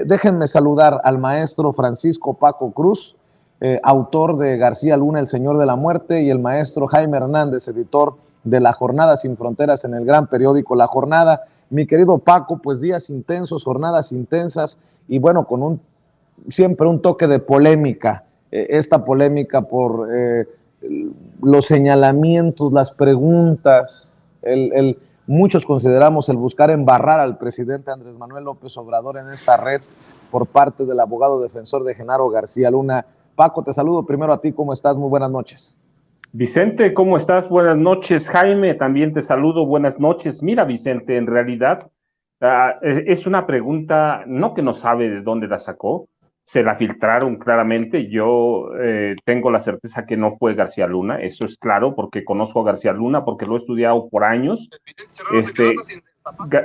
Déjenme saludar al maestro Francisco Paco Cruz, autor de García Luna, El Señor de la Muerte, y el maestro Jaime Hernández, editor de La Jornada Sin Fronteras en el gran periódico La Jornada. Mi querido Paco, pues días intensos, jornadas intensas, y bueno, con siempre un toque de polémica. Esta polémica por los señalamientos, las preguntas, muchos consideramos el buscar embarrar al presidente Andrés Manuel López Obrador en esta red por parte del abogado defensor de Genaro García Luna. Paco, te saludo primero a ti, ¿cómo estás? Muy buenas noches. Vicente, ¿cómo estás? Buenas noches. Jaime, también te saludo, buenas noches. Mira, Vicente, en realidad es una pregunta, no que no sabe de dónde la sacó, se la filtraron claramente. Yo tengo la certeza que no fue García Luna, eso es claro, porque conozco a García Luna, porque lo he estudiado por años.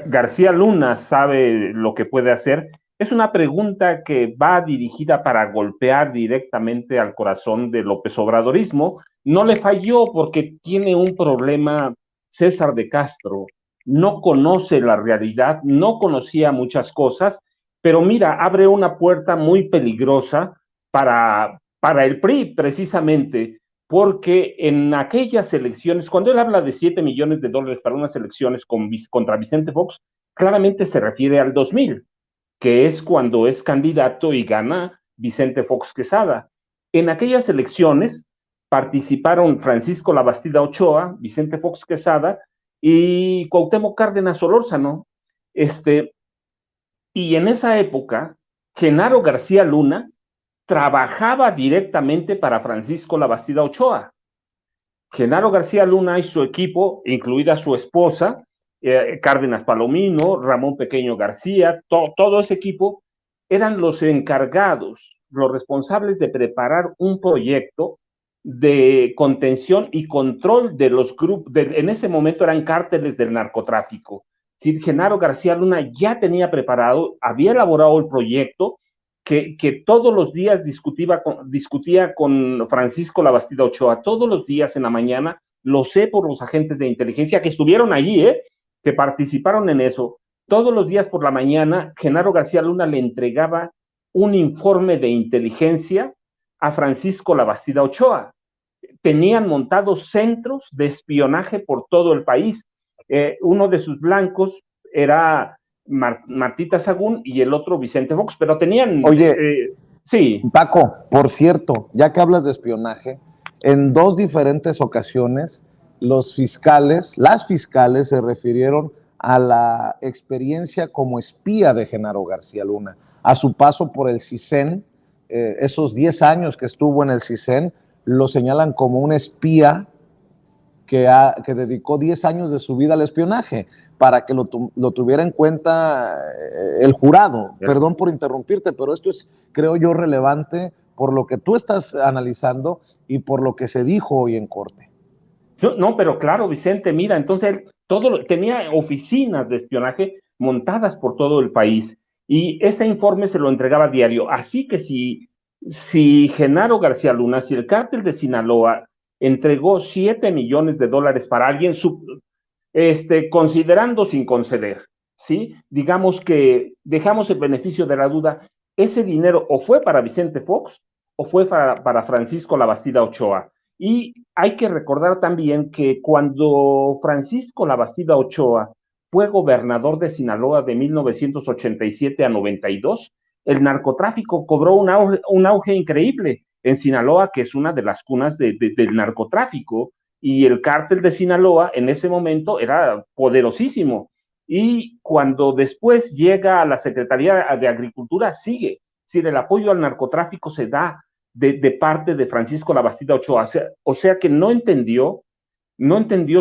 García Luna sabe lo que puede hacer. Es una pregunta que va dirigida para golpear directamente al corazón del López Obradorismo. No le falló porque tiene un problema César de Castro. No conoce la realidad, no conocía muchas cosas, pero mira, abre una puerta muy peligrosa para el PRI, precisamente, porque en aquellas elecciones, cuando él habla de $7 millones para unas elecciones contra Vicente Fox, claramente se refiere al 2000, que es cuando es candidato y gana Vicente Fox Quesada. En aquellas elecciones participaron Francisco Labastida Ochoa, Vicente Fox Quesada y Cuauhtémoc Cárdenas Solórzano. Y en esa época, Genaro García Luna trabajaba directamente para Francisco Labastida Ochoa. Genaro García Luna y su equipo, incluida su esposa, Cárdenas Palomino, Ramón Pequeño García, todo ese equipo, eran los encargados, los responsables de preparar un proyecto de contención y control de los grupos, en ese momento eran cárteles del narcotráfico. Si Genaro García Luna ya tenía preparado, había elaborado el proyecto que todos los días discutía con Francisco Labastida Ochoa, todos los días en la mañana, lo sé por los agentes de inteligencia que estuvieron allí, que participaron en eso. Todos los días por la mañana, Genaro García Luna le entregaba un informe de inteligencia a Francisco Labastida Ochoa. Tenían montados centros de espionaje por todo el país. Uno de sus blancos era Martita Sagún y el otro Vicente Fox, pero tenían... Oye, sí. Paco, por cierto, ya que hablas de espionaje, en dos diferentes ocasiones las fiscales se refirieron a la experiencia como espía de Genaro García Luna, a su paso por el CISEN, esos 10 años que estuvo en el CISEN, lo señalan como un espía que dedicó 10 años de su vida al espionaje, para que lo tuviera en cuenta el jurado. Perdón por interrumpirte, pero esto es, creo yo, relevante por lo que tú estás analizando y por lo que se dijo hoy en corte. No, pero claro, Vicente, mira, entonces tenía oficinas de espionaje montadas por todo el país y ese informe se lo entregaba diario. Así que si Genaro García Luna, si el cártel de Sinaloa entregó $7 millones para alguien, considerando sin conceder, ¿sí? Digamos que dejamos el beneficio de la duda, ese dinero o fue para Vicente Fox o fue para Francisco Labastida Ochoa. Y hay que recordar también que cuando Francisco Labastida Ochoa fue gobernador de Sinaloa de 1987 a 92, el narcotráfico cobró un auge increíble en Sinaloa, que es una de las cunas del narcotráfico, y el cártel de Sinaloa en ese momento era poderosísimo. Y cuando después llega a la Secretaría de Agricultura, sigue. Si el apoyo al narcotráfico se da de parte de Francisco Labastida Ochoa. O sea que no entendió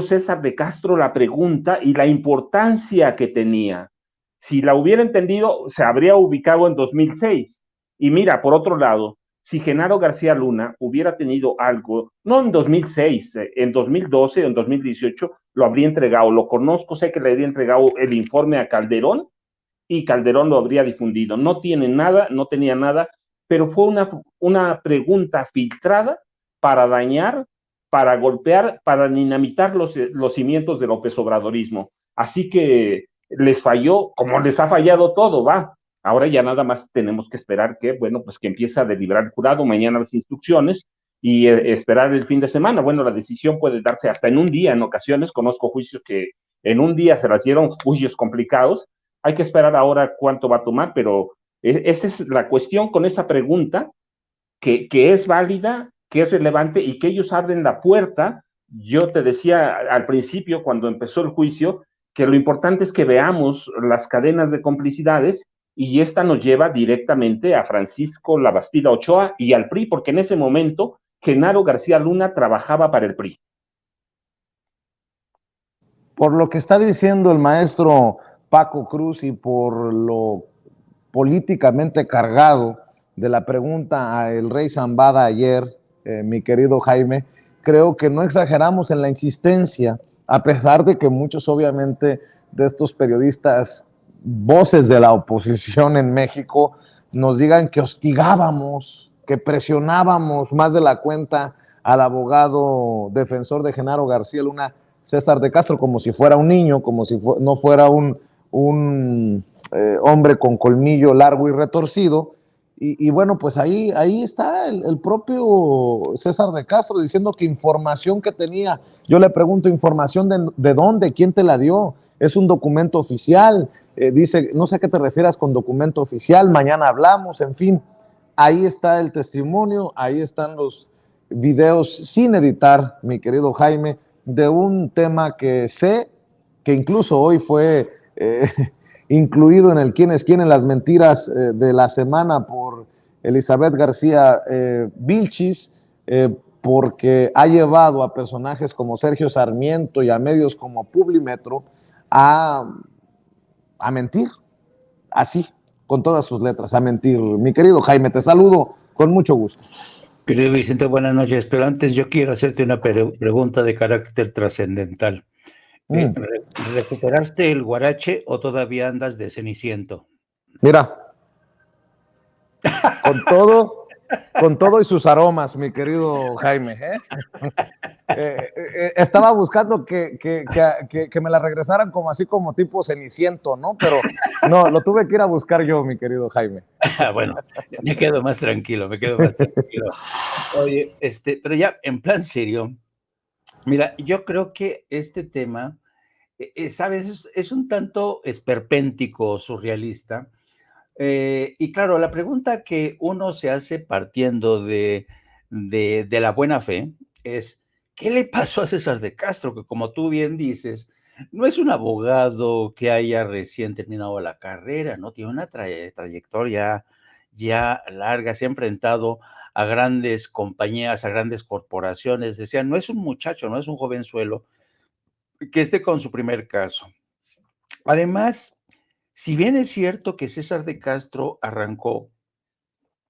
César de Castro la pregunta y la importancia que tenía. Si la hubiera entendido, se habría ubicado en 2006. Y mira, por otro lado, si Genaro García Luna hubiera tenido algo, no en 2006, en 2012 o en 2018, lo habría entregado. Lo conozco, sé que le habría entregado el informe a Calderón y Calderón lo habría difundido. No tiene nada, no tenía nada, pero fue una pregunta filtrada para dañar, para golpear, para dinamitar los cimientos del López Obradorismo. Así que les falló, como les ha fallado todo, Ahora ya nada más tenemos que esperar que, bueno, pues que empiece a deliberar el jurado, mañana las instrucciones y esperar el fin de semana. Bueno, la decisión puede darse hasta en un día en ocasiones. Conozco juicios que en un día se las dieron, juicios complicados. Hay que esperar ahora cuánto va a tomar, pero esa es la cuestión con esa pregunta, que es válida, que es relevante y que ellos abren la puerta. Yo te decía al principio, cuando empezó el juicio, que lo importante es que veamos las cadenas de complicidades y esta nos lleva directamente a Francisco Labastida Ochoa y al PRI, porque en ese momento Genaro García Luna trabajaba para el PRI. Por lo que está diciendo el maestro Paco Cruz y por lo políticamente cargado de la pregunta al rey Zambada ayer, mi querido Jaime, creo que no exageramos en la insistencia, a pesar de que muchos obviamente de estos periodistas, voces de la oposición en México, nos digan que hostigábamos, que presionábamos más de la cuenta al abogado defensor de Genaro García Luna, César de Castro, como si fuera un niño, como si no fuera un hombre con colmillo largo y retorcido. Y bueno, pues ahí está el propio César de Castro diciendo que información que tenía. Yo le pregunto, ¿información de dónde? ¿Quién te la dio? Es un documento oficial. Dice, no sé a qué te refieras con documento oficial, mañana hablamos, en fin. Ahí está el testimonio, ahí están los videos sin editar, mi querido Jaime, de un tema que sé que incluso hoy fue incluido en el quién es quién en las mentiras de la semana por Elizabeth García Vilchis, porque ha llevado a personajes como Sergio Sarmiento y a medios como Publimetro a mentir, así, con todas sus letras, a mentir. Mi querido Jaime, te saludo con mucho gusto. Querido Vicente, buenas noches, pero antes yo quiero hacerte una pregunta de carácter trascendental. ¿Recuperaste el guarache o todavía andas de ceniciento? Mira, con todo y sus aromas, mi querido Jaime. Estaba buscando que me la regresaran como así como tipo Ceniciento, ¿no? Pero no, lo tuve que ir a buscar yo, mi querido Jaime. Bueno, me quedo más tranquilo, Oye, pero ya en plan serio, mira, yo creo que este tema, ¿sabes? Es un tanto esperpéntico, surrealista. Y claro, la pregunta que uno se hace partiendo de la buena fe es, ¿qué le pasó a César de Castro? Que como tú bien dices, no es un abogado que haya recién terminado la carrera, ¿no? Tiene una trayectoria ya larga, se ha enfrentado a grandes compañías, a grandes corporaciones. Decían, no es un muchacho, no es un jovenzuelo que esté con su primer caso. Además, si bien es cierto que César de Castro arrancó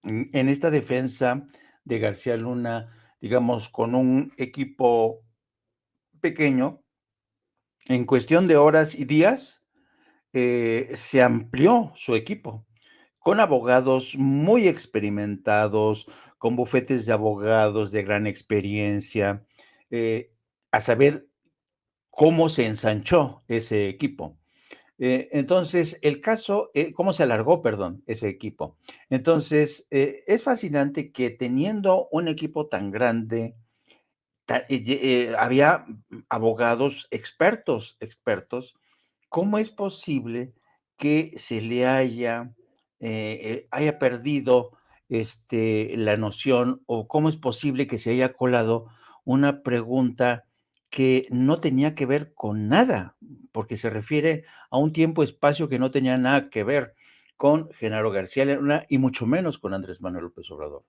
en esta defensa de García Luna, digamos, con un equipo pequeño, en cuestión de horas y días, se amplió su equipo con abogados muy experimentados, con bufetes de abogados de gran experiencia, a saber cómo se ensanchó ese equipo. Entonces, el caso, ¿cómo se alargó, perdón, ese equipo? Entonces, es fascinante que teniendo un equipo tan grande, había abogados expertos, ¿cómo es posible que se le haya perdido la noción o cómo es posible que se haya colado una pregunta que no tenía que ver con nada, porque se refiere a un tiempo-espacio que no tenía nada que ver con Genaro García Luna y mucho menos con Andrés Manuel López Obrador?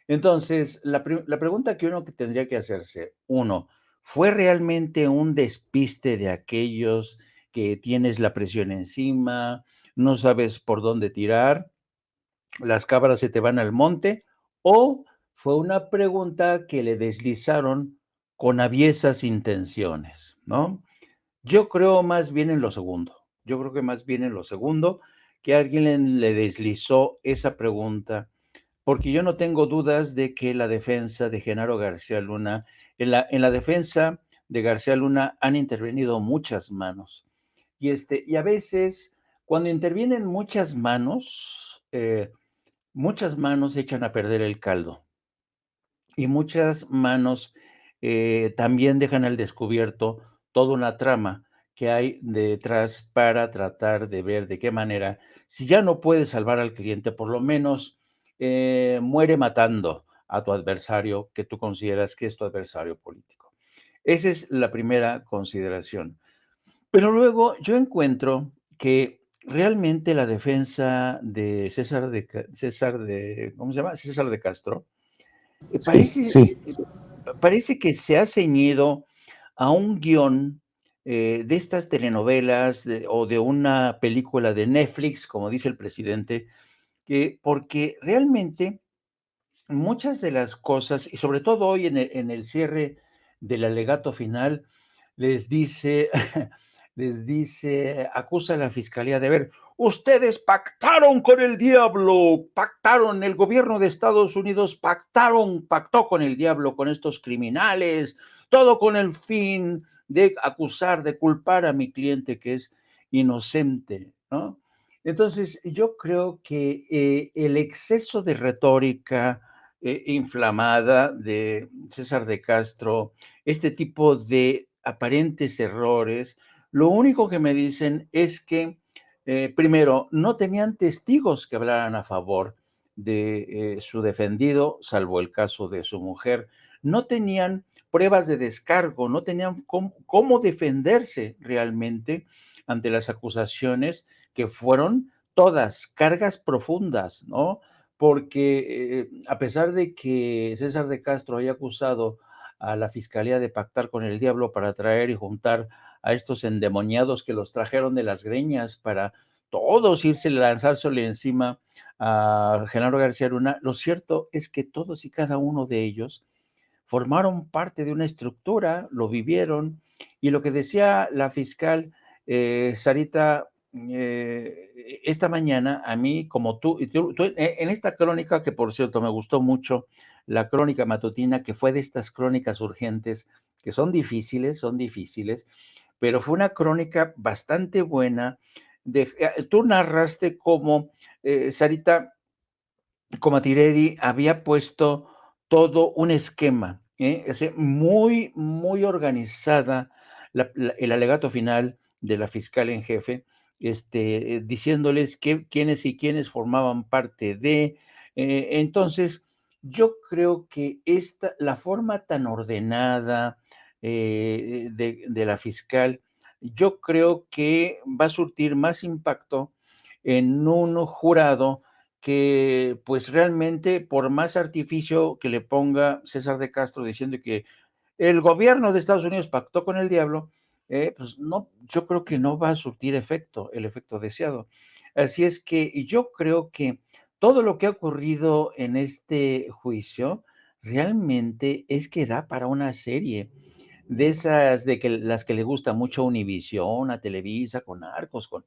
Entonces, la pregunta que uno tendría que hacerse, uno, ¿fue realmente un despiste de aquellos que tienes la presión encima, no sabes por dónde tirar, las cabras se te van al monte? ¿O fue una pregunta que le deslizaron con aviesas intenciones, ¿no? Yo creo más bien en lo segundo. Yo creo que más bien en lo segundo, que alguien le deslizó esa pregunta, porque yo no tengo dudas de que la defensa de Genaro García Luna, en la defensa de García Luna han intervenido muchas manos. Y a veces, cuando intervienen muchas manos echan a perder el caldo y muchas manos también dejan al descubierto toda una trama que hay detrás para tratar de ver de qué manera, si ya no puedes salvar al cliente, por lo menos muere matando a tu adversario que tú consideras que es tu adversario político. Esa es la primera consideración. Pero luego yo encuentro que realmente la defensa de ¿cómo se llama? César de Castro, Sí, sí. parece que se ha ceñido a un guión de estas telenovelas o de una película de Netflix, como dice el presidente, porque realmente muchas de las cosas, y sobre todo hoy en el cierre del alegato final, les dice, acusa a la fiscalía de ver, ustedes pactaron con el diablo, pactaron, el gobierno de Estados Unidos pactó con el diablo, con estos criminales, todo con el fin de acusar, de culpar a mi cliente que es inocente, ¿no? Entonces, yo creo que el exceso de retórica, inflamada de César de Castro, este tipo de aparentes errores, lo único que me dicen es que, primero, no tenían testigos que hablaran a favor de su defendido, salvo el caso de su mujer, no tenían pruebas de descargo, no tenían cómo defenderse realmente ante las acusaciones que fueron todas cargas profundas, ¿no? Porque a pesar de que César de Castro haya acusado a la fiscalía de pactar con el diablo para traer y juntar a estos endemoniados que los trajeron de las greñas para todos irse, lanzársele encima a Genaro García Luna, lo cierto es que todos y cada uno de ellos formaron parte de una estructura, lo vivieron, y lo que decía la fiscal Sarita esta mañana, a mí, como tú en esta crónica, que por cierto me gustó mucho, la crónica matutina, que fue de estas crónicas urgentes, que son difíciles, pero fue una crónica bastante buena. Tú narraste cómo Sarita Comatiredi había puesto todo un esquema, muy, muy organizada el alegato final de la fiscal en jefe, diciéndoles quiénes y quiénes formaban parte de. Entonces, yo creo que la forma tan ordenada de la fiscal, yo creo que va a surtir más impacto en un jurado que pues realmente por más artificio que le ponga César de Castro diciendo que el gobierno de Estados Unidos pactó con el diablo, pues no, yo creo que no va a surtir el efecto deseado. Así es que yo creo que todo lo que ha ocurrido en este juicio realmente es que da para una serie de esas de que las que le gusta mucho a Univisión, a Televisa, con arcos, con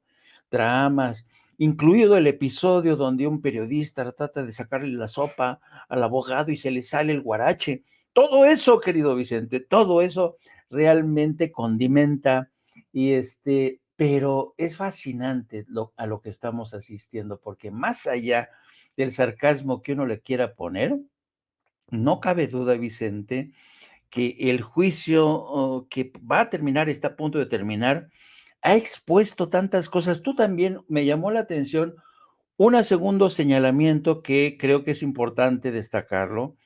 tramas, incluido el episodio donde un periodista trata de sacarle la sopa al abogado y se le sale el guarache. Todo eso, querido Vicente, todo eso realmente condimenta y pero es fascinante a lo que estamos asistiendo, porque más allá del sarcasmo que uno le quiera poner, no cabe duda, Vicente, que el juicio que va a terminar, está a punto de terminar, ha expuesto tantas cosas. Tú también me llamó la atención un segundo señalamiento que creo que es importante destacarlo.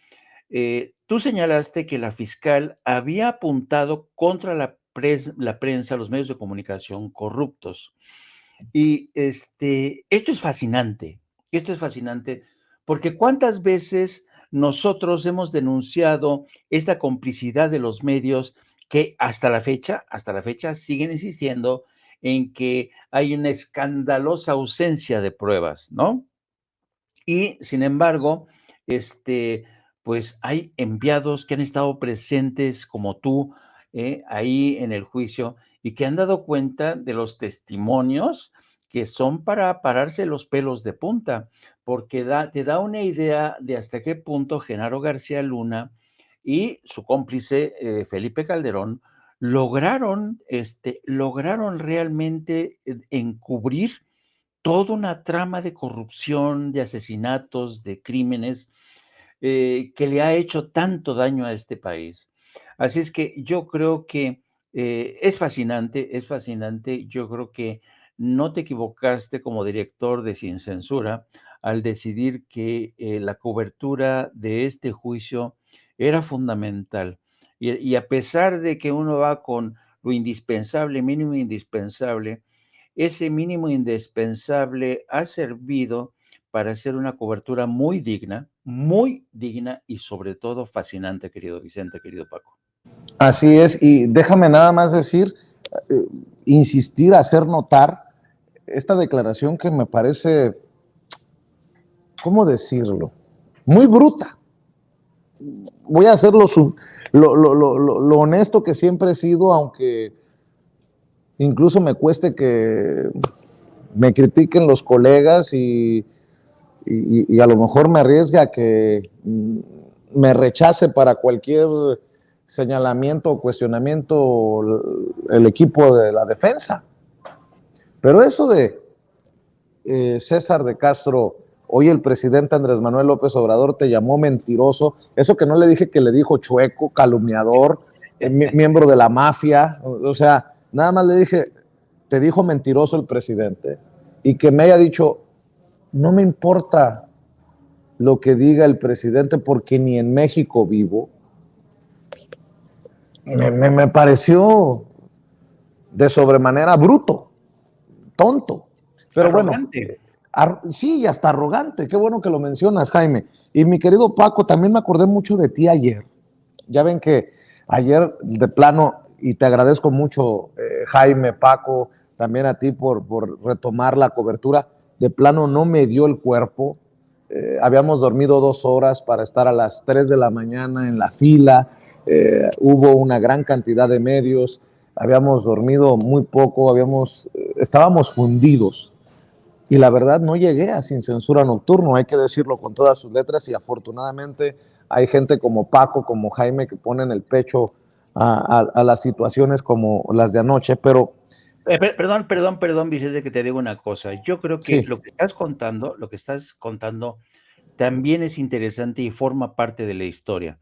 Tú señalaste que la fiscal había apuntado contra la prensa, los medios de comunicación corruptos. Y esto es fascinante, porque cuántas veces nosotros hemos denunciado esta complicidad de los medios que hasta la fecha siguen insistiendo en que hay una escandalosa ausencia de pruebas, ¿no? Y sin embargo, pues hay enviados que han estado presentes como tú ahí en el juicio y que han dado cuenta de los testimonios que son para pararse los pelos de punta, porque te da una idea de hasta qué punto Genaro García Luna y su cómplice Felipe Calderón lograron realmente encubrir toda una trama de corrupción, de asesinatos, de crímenes, que le ha hecho tanto daño a este país. Así es que yo creo que es fascinante, es fascinante. Yo creo que no te equivocaste como director de Sin Censura al decidir que la cobertura de este juicio era fundamental. Y a pesar de que uno va con lo indispensable, mínimo indispensable, ese mínimo indispensable ha servido para hacer una cobertura muy digna y sobre todo fascinante, querido Vicente, querido Paco. Así es, y déjame nada más decir, insistir, hacer notar esta declaración que me parece, ¿cómo decirlo? Muy bruta. Voy a hacer lo honesto que siempre he sido, aunque incluso me cueste que me critiquen los colegas y a lo mejor me arriesga a que me rechace para cualquier señalamiento o cuestionamiento el equipo de la defensa. Pero eso de César de Castro, hoy el presidente Andrés Manuel López Obrador te llamó mentiroso, eso que no le dije que le dijo chueco, calumniador, miembro de la mafia, o sea, nada más le dije, te dijo mentiroso el presidente, y que me haya dicho, no me importa lo que diga el presidente porque ni en México vivo, me pareció de sobremanera bruto, tonto. Pero arrogante. Bueno, sí, y hasta arrogante. Qué bueno que lo mencionas, Jaime. Y mi querido Paco, también me acordé mucho de ti ayer. Ya ven que ayer de plano, y te agradezco mucho, Jaime, Paco, también a ti por retomar la cobertura, de plano no me dio el cuerpo. Habíamos dormido 2 horas para estar a las 3 de la mañana en la fila. Hubo una gran cantidad de medios, habíamos dormido muy poco, estábamos fundidos. Y la verdad no llegué a Sin Censura Nocturno, hay que decirlo con todas sus letras, y afortunadamente hay gente como Paco, como Jaime, que ponen el pecho a las situaciones como las de anoche, pero... Perdón, Vicente, que te digo una cosa. Yo creo que sí, lo que estás contando también es interesante y forma parte de la historia,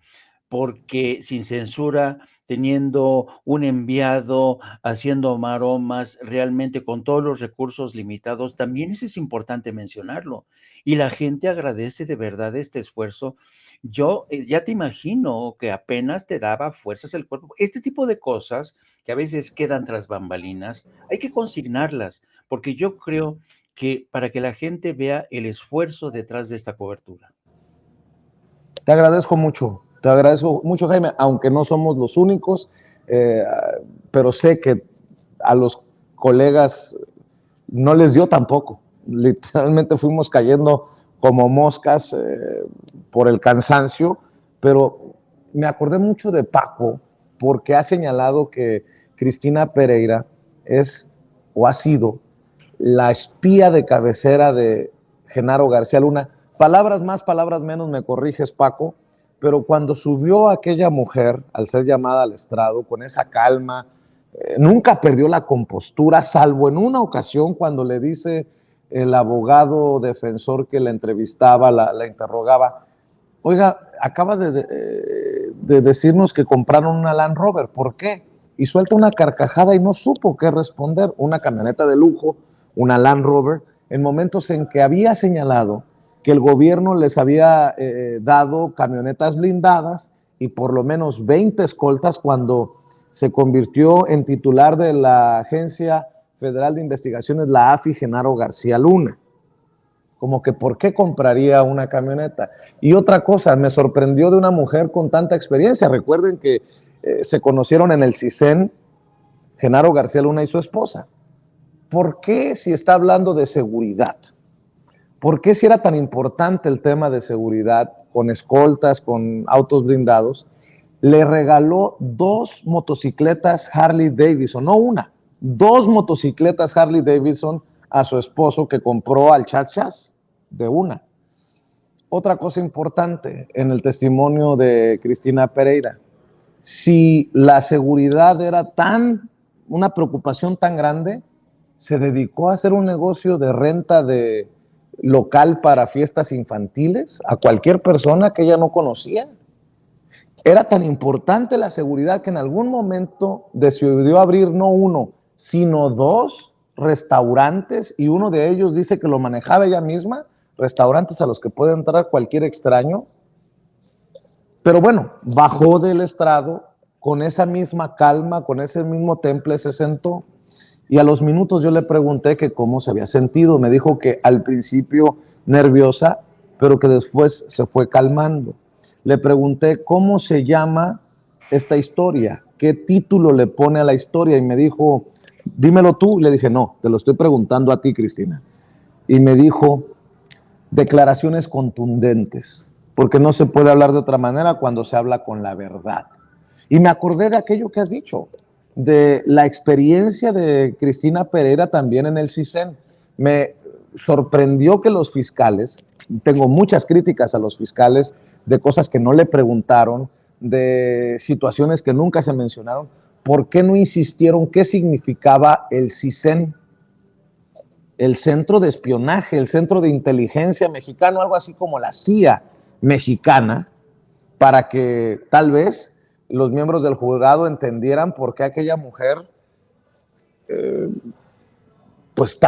porque Sin Censura, teniendo un enviado, haciendo maromas, realmente con todos los recursos limitados, también eso es importante mencionarlo. Y la gente agradece de verdad este esfuerzo. Yo ya te imagino que apenas te daba fuerzas el cuerpo. Este tipo de cosas que a veces quedan tras bambalinas, hay que consignarlas, porque yo creo que para que la gente vea el esfuerzo detrás de esta cobertura. Te agradezco mucho, Jaime, aunque no somos los únicos, pero sé que a los colegas no les dio tampoco. Literalmente fuimos cayendo como moscas por el cansancio, pero me acordé mucho de Paco porque ha señalado que Cristina Pereira es o ha sido la espía de cabecera de Genaro García Luna. Palabras más, palabras menos, me corriges, Paco, pero cuando subió aquella mujer al ser llamada al estrado con esa calma, nunca perdió la compostura, salvo en una ocasión cuando le dice el abogado defensor que la entrevistaba, la interrogaba, oiga, acaba de decirnos que compraron una Land Rover, ¿por qué? Y suelta una carcajada y no supo qué responder, una camioneta de lujo, una Land Rover, en momentos en que había señalado que el gobierno les había dado camionetas blindadas y por lo menos 20 escoltas cuando se convirtió en titular de la Agencia Federal de Investigaciones, la AFI, Genaro García Luna. Como que ¿por qué compraría una camioneta? Y otra cosa, me sorprendió de una mujer con tanta experiencia. Recuerden que se conocieron en el CISEN, Genaro García Luna y su esposa. ¿Por qué, si está hablando de seguridad? ¿Por qué, si era tan importante el tema de seguridad, con escoltas, con autos blindados, le regaló 2 motocicletas Harley Davidson, no una, 2 motocicletas Harley Davidson a su esposo que compró al chas de una? Otra cosa importante en el testimonio de Cristina Pereira, si la seguridad era una preocupación tan grande, se dedicó a hacer un negocio de renta de local para fiestas infantiles a cualquier persona que ella no conocía. Era tan importante la seguridad que en algún momento decidió abrir no uno, sino 2 restaurantes, y uno de ellos dice que lo manejaba ella misma, restaurantes a los que puede entrar cualquier extraño. Pero bueno, bajó del estrado con esa misma calma, con ese mismo temple, se sentó, y a los minutos yo le pregunté que cómo se había sentido. Me dijo que al principio nerviosa, pero que después se fue calmando. Le pregunté cómo se llama esta historia, qué título le pone a la historia, y me dijo, dímelo tú. Le dije, no, te lo estoy preguntando a ti, Cristina. Y me dijo, declaraciones contundentes, porque no se puede hablar de otra manera cuando se habla con la verdad. Y me acordé de aquello que has dicho, de la experiencia de Cristina Pereira también en el CISEN. Me sorprendió que los fiscales, tengo muchas críticas a los fiscales de cosas que no le preguntaron, de situaciones que nunca se mencionaron. ¿Por qué no insistieron qué significaba el CISEN? El Centro de Espionaje, el Centro de Inteligencia Mexicano, algo así como la CIA mexicana, para que tal vez los miembros del jurado entendieran por qué aquella mujer, pues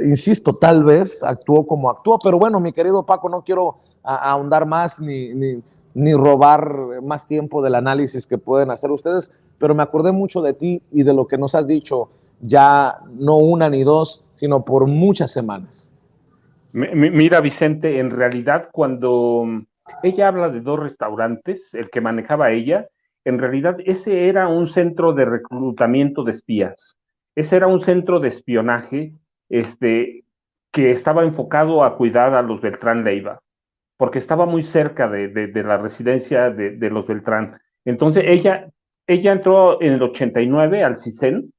insisto, tal vez actuó como actuó. Pero bueno, mi querido Paco, no quiero ahondar más ni robar más tiempo del análisis que pueden hacer ustedes, pero me acordé mucho de ti y de lo que nos has dicho ya no una ni dos, sino por muchas semanas. Mira, Vicente, en realidad cuando ella habla de 2 restaurantes, el que manejaba ella, en realidad ese era un centro de reclutamiento de espías. Ese era un centro de espionaje que estaba enfocado a cuidar a los Beltrán Leiva, porque estaba muy cerca de la residencia de los Beltrán. Entonces ella entró en el 89 al CISEN,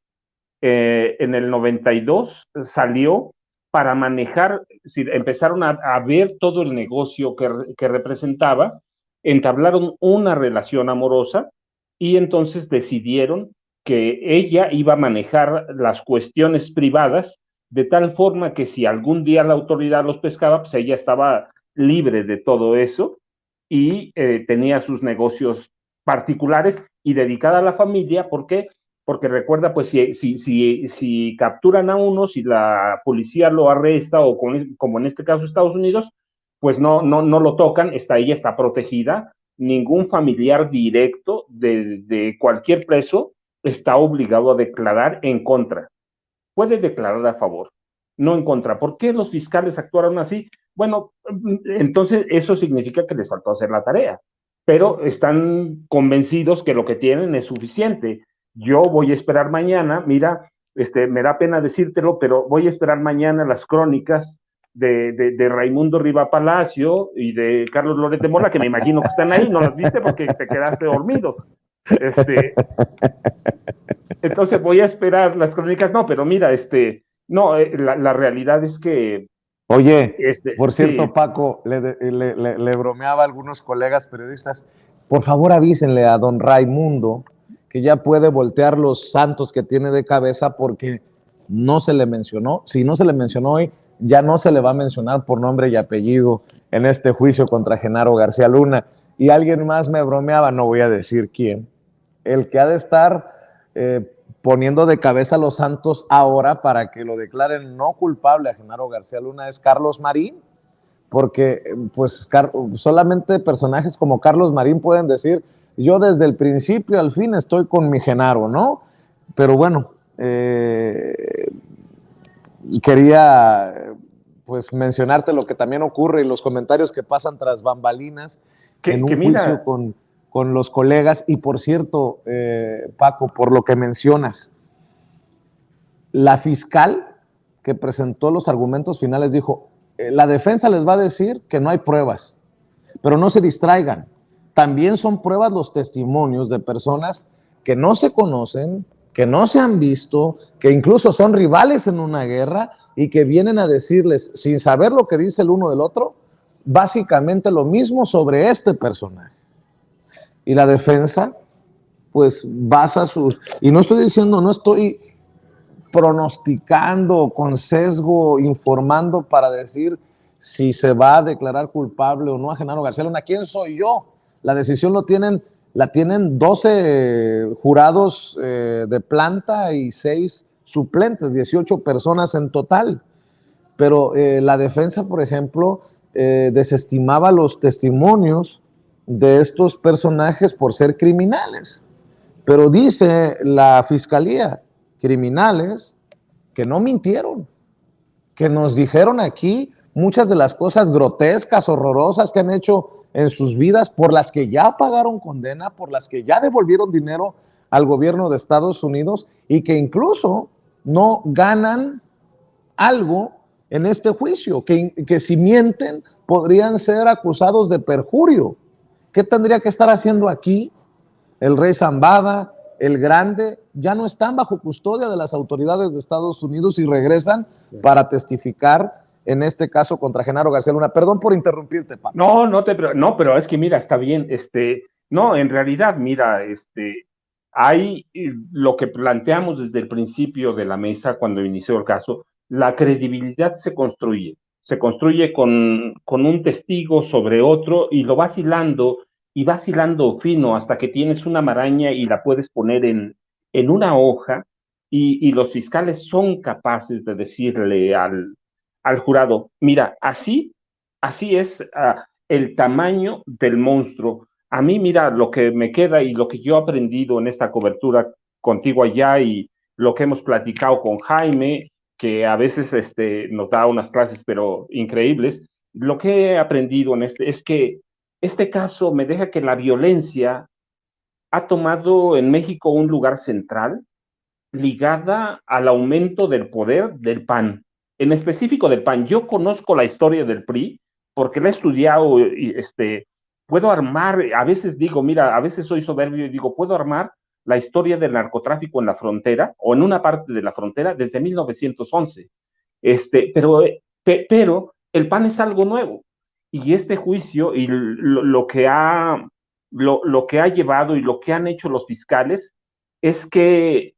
en el 92 salió para manejar, empezaron a ver todo el negocio que representaba, entablaron una relación amorosa y entonces decidieron que ella iba a manejar las cuestiones privadas de tal forma que si algún día la autoridad los pescaba, pues ella estaba libre de todo eso y tenía sus negocios particulares y dedicada a la familia. ¿Por qué? Porque recuerda, pues si capturan a uno, si la policía lo arresta, o como en este caso Estados Unidos, pues no lo tocan, ella está protegida. Ningún familiar directo de cualquier preso está obligado a declarar en contra. Puede declarar a favor, no en contra. ¿Por qué los fiscales actuaron así? Bueno, entonces eso significa que les faltó hacer la tarea, pero están convencidos que lo que tienen es suficiente. Yo voy a esperar mañana, mira, me da pena decírtelo, pero voy a esperar mañana las crónicas de Raimundo Riva Palacio y de Carlos Loret de Mola, que me imagino que están ahí. No las viste porque te quedaste dormido. Entonces voy a esperar las crónicas. No, pero mira, no, la realidad es que... Oye, por cierto, sí. Paco, le bromeaba a algunos colegas periodistas, por favor avísenle a don Raimundo que ya puede voltear los santos que tiene de cabeza, porque no se le mencionó. Si no se le mencionó hoy, ya no se le va a mencionar por nombre y apellido en este juicio contra Genaro García Luna. Y alguien más me bromeaba, no voy a decir quién, el que ha de estar poniendo de cabeza a los santos ahora para que lo declaren no culpable a Genaro García Luna es Carlos Marín, porque pues solamente personajes como Carlos Marín pueden decir, yo desde el principio al fin estoy con mi Genaro, ¿no? Pero bueno, quería pues mencionarte lo que también ocurre y los comentarios que pasan tras bambalinas en un juicio con los colegas. Y por cierto, Paco, por lo que mencionas, la fiscal que presentó los argumentos finales dijo, la defensa les va a decir que no hay pruebas, pero no se distraigan. También son pruebas los testimonios de personas que no se conocen, que no se han visto, que incluso son rivales en una guerra y que vienen a decirles, sin saber lo que dice el uno del otro, básicamente lo mismo sobre este personaje. Y la defensa, pues, basa sus... Y no estoy diciendo, no estoy pronosticando, con sesgo, informando para decir si se va a declarar culpable o no a Genaro García Luna. ¿Quién soy yo? La decisión la tienen 12 jurados de planta y 6 suplentes, 18 personas en total. Pero la defensa, por ejemplo, desestimaba los testimonios de estos personajes por ser criminales. Pero dice la fiscalía, criminales que no mintieron, que nos dijeron aquí muchas de las cosas grotescas, horrorosas que han hecho en sus vidas, por las que ya pagaron condena, por las que ya devolvieron dinero al gobierno de Estados Unidos y que incluso no ganan algo en este juicio, que si mienten podrían ser acusados de perjurio. ¿Qué tendría que estar haciendo aquí el rey Zambada, el Grande? Ya no están bajo custodia de las autoridades de Estados Unidos y regresan para testificar, en este caso contra Genaro García Luna. Perdón por interrumpirte, Paco. No, pero es que mira, está bien, no, en realidad, mira, hay lo que planteamos desde el principio de la mesa cuando inició el caso, la credibilidad se construye con un testigo sobre otro y lo vas hilando fino hasta que tienes una maraña y la puedes poner en una hoja y los fiscales son capaces de decirle al jurado, mira, así es el tamaño del monstruo. A mí, mira, lo que me queda y lo que yo he aprendido en esta cobertura contigo allá y lo que hemos platicado con Jaime, que a veces nos da unas clases, pero increíbles, lo que he aprendido en es que este caso me deja que la violencia ha tomado en México un lugar central ligada al aumento del poder del PAN, en específico del PAN. Yo conozco la historia del PRI porque la he estudiado y puedo armar, a veces digo, mira, a veces soy soberbio y digo, puedo armar la historia del narcotráfico en la frontera o en una parte de la frontera desde 1911. Pero el PAN es algo nuevo y este juicio y lo que ha llevado y lo que han hecho los fiscales es que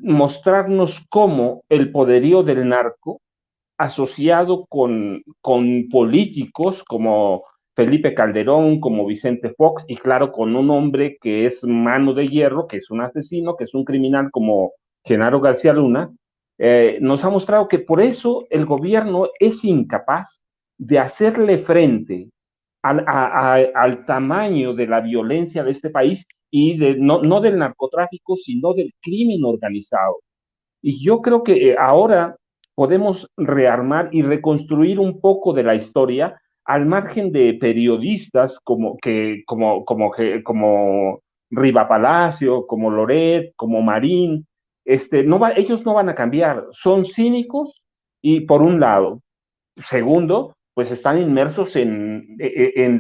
mostrarnos cómo el poderío del narco asociado con políticos como Felipe Calderón, como Vicente Fox, y claro, con un hombre que es mano de hierro, que es un asesino, que es un criminal como Genaro García Luna, nos ha mostrado que por eso el gobierno es incapaz de hacerle frente al tamaño de la violencia de este país y no del narcotráfico, sino del crimen organizado. Y yo creo que ahora podemos rearmar y reconstruir un poco de la historia al margen de periodistas como Riva Palacio, como Loret, como Marín. Ellos no van a cambiar, son cínicos y por un lado. Segundo, pues están inmersos en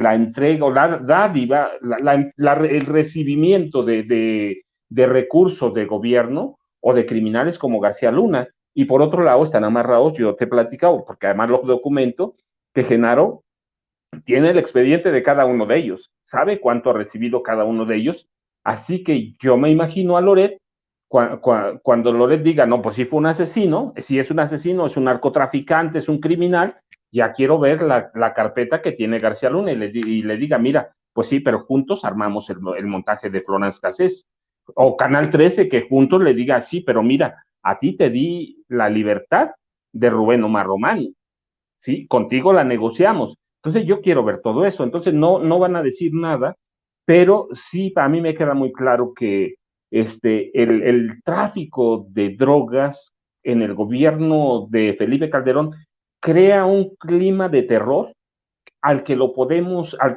la entrega o la dádiva, el recibimiento de recursos de gobierno o de criminales como García Luna. Y por otro lado están amarrados, yo te he platicado, porque además los documento que Genaro tiene el expediente de cada uno de ellos, sabe cuánto ha recibido cada uno de ellos. Así que yo me imagino a Loret cuando Loret diga, no, pues si fue un asesino, si es un asesino, es un narcotraficante, es un criminal, ya quiero ver la carpeta que tiene García Luna y le diga, mira, pues sí, pero juntos armamos el montaje de Florence Cassés. O Canal 13 que juntos le diga, sí, pero mira, a ti te di la libertad de Rubén Omar Román, ¿sí? Contigo la negociamos. Entonces yo quiero ver todo eso. Entonces no van a decir nada, pero sí, para mí me queda muy claro que el tráfico de drogas en el gobierno de Felipe Calderón crea un clima de terror al que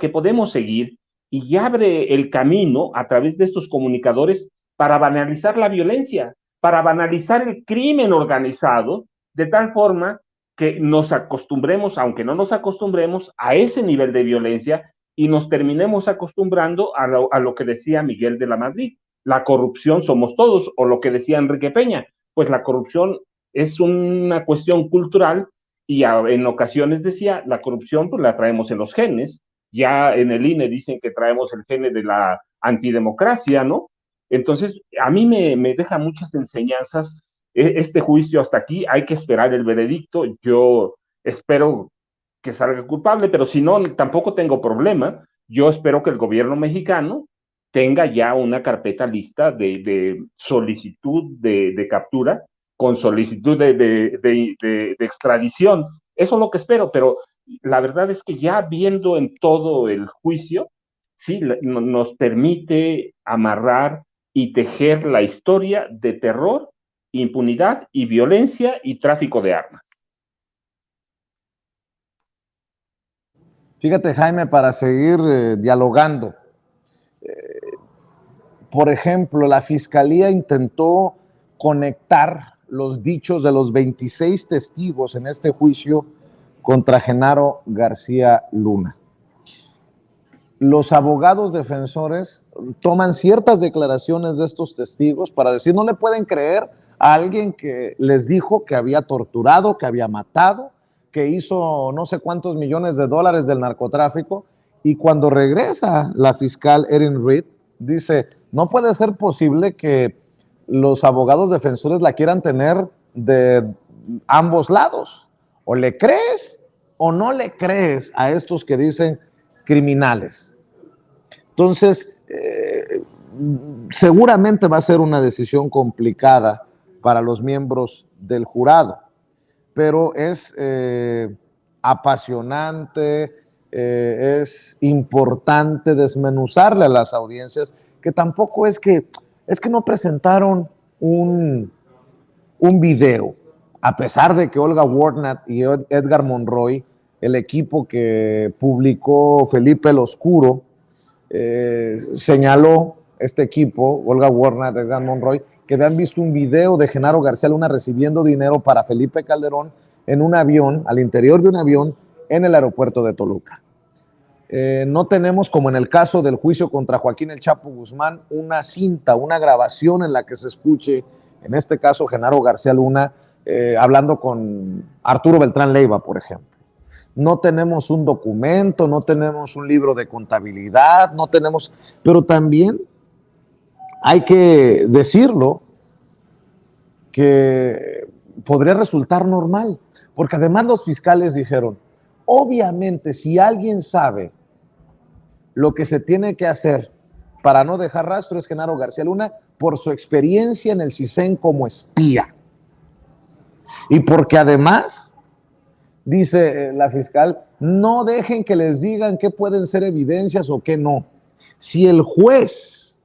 podemos seguir y abre el camino a través de estos comunicadores para banalizar la violencia, para banalizar el crimen organizado, de tal forma que nos acostumbremos, aunque no nos acostumbremos, a ese nivel de violencia y nos terminemos acostumbrando a lo que decía Miguel de la Madrid. La corrupción somos todos, o lo que decía Enrique Peña, pues la corrupción es una cuestión cultural y en ocasiones decía, la corrupción pues la traemos en los genes, ya en el INE dicen que traemos el gene de la antidemocracia, ¿no? Entonces, a mí me deja muchas enseñanzas este juicio hasta aquí, hay que esperar el veredicto. Yo espero que salga culpable, pero si no, tampoco tengo problema. Yo espero que el gobierno mexicano tenga ya una carpeta lista de solicitud de captura con solicitud de extradición. Eso es lo que espero, pero la verdad es que ya viendo en todo el juicio, sí, nos permite amarrar y tejer la historia de terror, impunidad y violencia y tráfico de armas. Fíjate, Jaime, para seguir dialogando, por ejemplo, la fiscalía intentó conectar los dichos de los 26 testigos en este juicio contra Genaro García Luna. Los abogados defensores toman ciertas declaraciones de estos testigos para decir, no le pueden creer a alguien que les dijo que había torturado, que había matado, que hizo no sé cuántos millones de dólares del narcotráfico, y cuando regresa la fiscal Erin Reed, dice, no puede ser posible que los abogados defensores la quieran tener de ambos lados. O le crees o no le crees a estos que dicen criminales. Entonces, seguramente va a ser una decisión complicada para los miembros del jurado, pero es apasionante, es importante desmenuzarle a las audiencias que tampoco es que no presentaron un video, a pesar de que Olga Warnat y Edgar Monroy, el equipo que publicó Felipe el Oscuro, señaló este equipo, Olga Warnat, Edgar Monroy, que habían visto un video de Genaro García Luna recibiendo dinero para Felipe Calderón en un avión, al interior de un avión, en el aeropuerto de Toluca. No tenemos, como en el caso del juicio contra Joaquín El Chapo Guzmán, una cinta, una grabación en la que se escuche, en este caso Genaro García Luna, hablando con Arturo Beltrán Leiva, por ejemplo. No tenemos un documento, no tenemos un libro de contabilidad, no tenemos, pero también hay que decirlo que podría resultar normal, porque además los fiscales dijeron, obviamente si alguien sabe lo que se tiene que hacer para no dejar rastro es Genaro García Luna por su experiencia en el CISEN como espía. Y porque además, dice la fiscal, no dejen que les digan qué pueden ser evidencias o qué no. Si el juez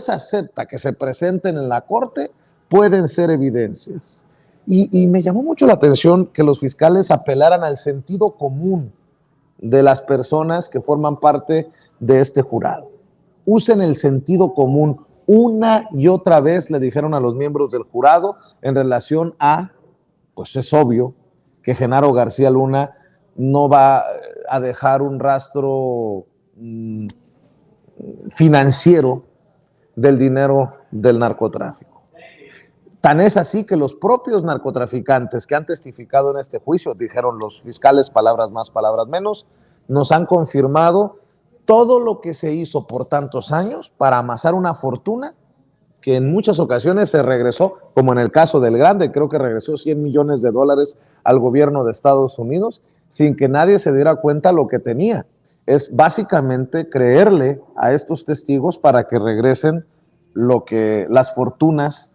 acepta que se presenten en la corte, pueden ser evidencias. Y me llamó mucho la atención que los fiscales apelaran al sentido común de las personas que forman parte de este jurado. Usen el sentido común. Una y otra vez le dijeron a los miembros del jurado en relación a, pues es obvio, que Genaro García Luna no va a dejar un rastro financiero del dinero del narcotráfico. Tan es así que los propios narcotraficantes que han testificado en este juicio, dijeron los fiscales, palabras más, palabras menos, nos han confirmado todo lo que se hizo por tantos años para amasar una fortuna que en muchas ocasiones se regresó, como en el caso del Grande, creo que regresó 100 millones de dólares al gobierno de Estados Unidos, sin que nadie se diera cuenta lo que tenía. Es básicamente creerle a estos testigos para que regresen las fortunas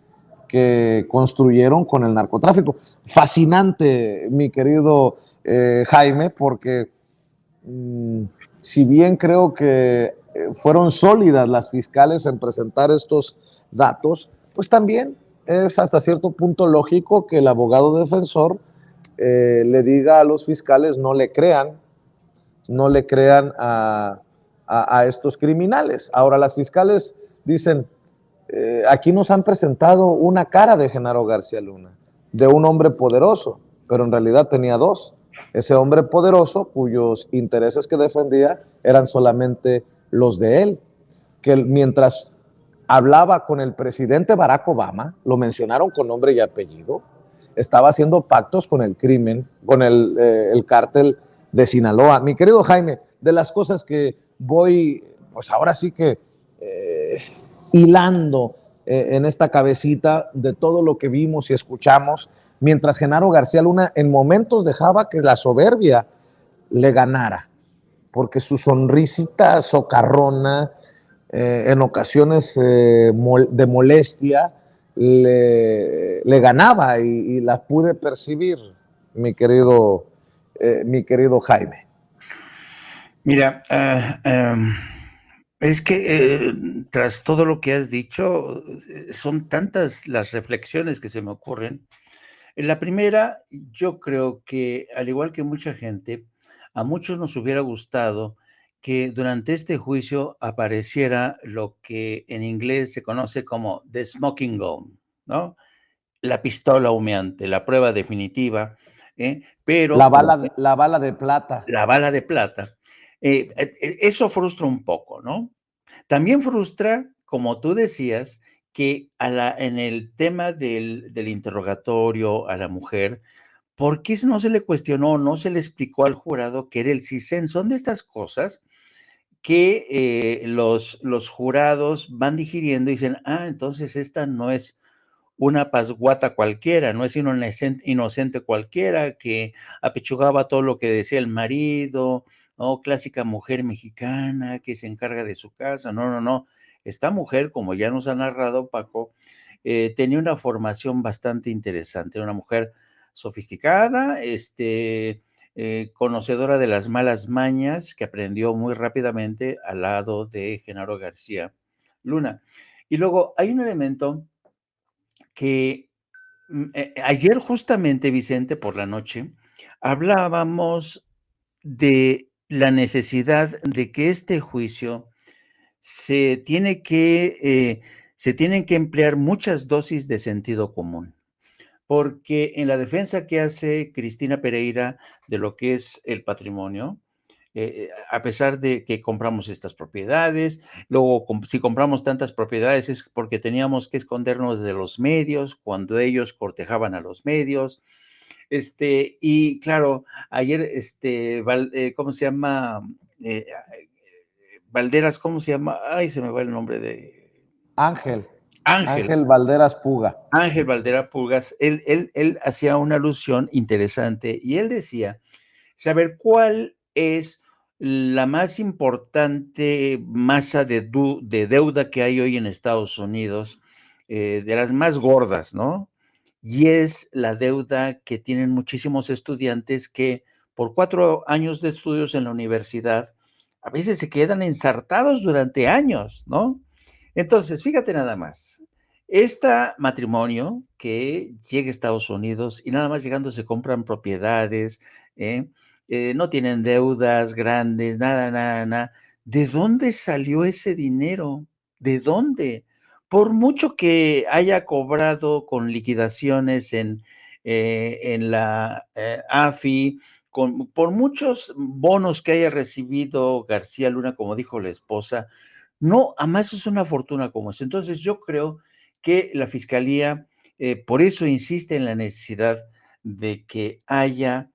que construyeron con el narcotráfico. Fascinante, mi querido Jaime, porque si bien creo que fueron sólidas las fiscales en presentar estos datos, pues también es hasta cierto punto lógico que el abogado defensor le diga a los fiscales no le crean a estos criminales. Ahora las fiscales dicen, aquí nos han presentado una cara de Genaro García Luna, de un hombre poderoso, pero en realidad tenía dos. Ese hombre poderoso cuyos intereses que defendía eran solamente los de él, que mientras hablaba con el presidente Barack Obama, lo mencionaron con nombre y apellido, estaba haciendo pactos con el crimen, con el cártel de Sinaloa. Mi querido Jaime, de las cosas que voy, pues ahora sí que hilando en esta cabecita de todo lo que vimos y escuchamos, mientras Genaro García Luna en momentos dejaba que la soberbia le ganara, porque su sonrisita socarrona, en ocasiones de molestia, le ganaba y la pude percibir, mi querido Jaime. Mira, es que tras todo lo que has dicho, son tantas las reflexiones que se me ocurren. En la primera, yo creo que, al igual que mucha gente, a muchos nos hubiera gustado que durante este juicio apareciera lo que en inglés se conoce como the smoking gun, ¿no? La pistola humeante, la prueba definitiva, pero la bala de plata. La bala de plata. Eso frustra un poco, ¿no? También frustra, como tú decías, que en el tema del interrogatorio a la mujer, ¿por qué no se le cuestionó, no se le explicó al jurado que era el CISEN? Son de estas cosas que los jurados van digiriendo y dicen, entonces esta no es una pasguata cualquiera, no es una inocente cualquiera que apechugaba todo lo que decía el marido, ¿no? Clásica mujer mexicana que se encarga de su casa. No, no, no. Esta mujer, como ya nos ha narrado Paco, tenía una formación bastante interesante, una mujer sofisticada, conocedora de las malas mañas, que aprendió muy rápidamente al lado de Genaro García Luna. Y luego hay un elemento que ayer justamente, Vicente, por la noche, hablábamos de la necesidad de que este juicio se tiene se tienen que emplear muchas dosis de sentido común, porque en la defensa que hace Cristina Pereira de lo que es el patrimonio, a pesar de que compramos estas propiedades, luego si compramos tantas propiedades es porque teníamos que escondernos de los medios cuando ellos cortejaban a los medios. Y claro, ayer, ¿cómo se llama? Valderas, ¿cómo se llama? Ay, se me va el nombre de... Ángel Valderas Puga. Ángel Valderas Pulgas, él hacía una alusión interesante y él decía, saber cuál es la más importante masa de deuda que hay hoy en Estados Unidos, de las más gordas, ¿no? Y es la deuda que tienen muchísimos estudiantes que por 4 años de estudios en la universidad, a veces se quedan ensartados durante años, ¿no? Entonces, fíjate nada más, este matrimonio que llega a Estados Unidos y nada más llegando se compran propiedades, no tienen deudas grandes, nada, nada, nada. ¿De dónde salió ese dinero? ¿De dónde? Por mucho que haya cobrado con liquidaciones en la AFI, por muchos bonos que haya recibido García Luna, como dijo la esposa, no, además es una fortuna como eso. Entonces yo creo que la Fiscalía, por eso insiste en la necesidad de que haya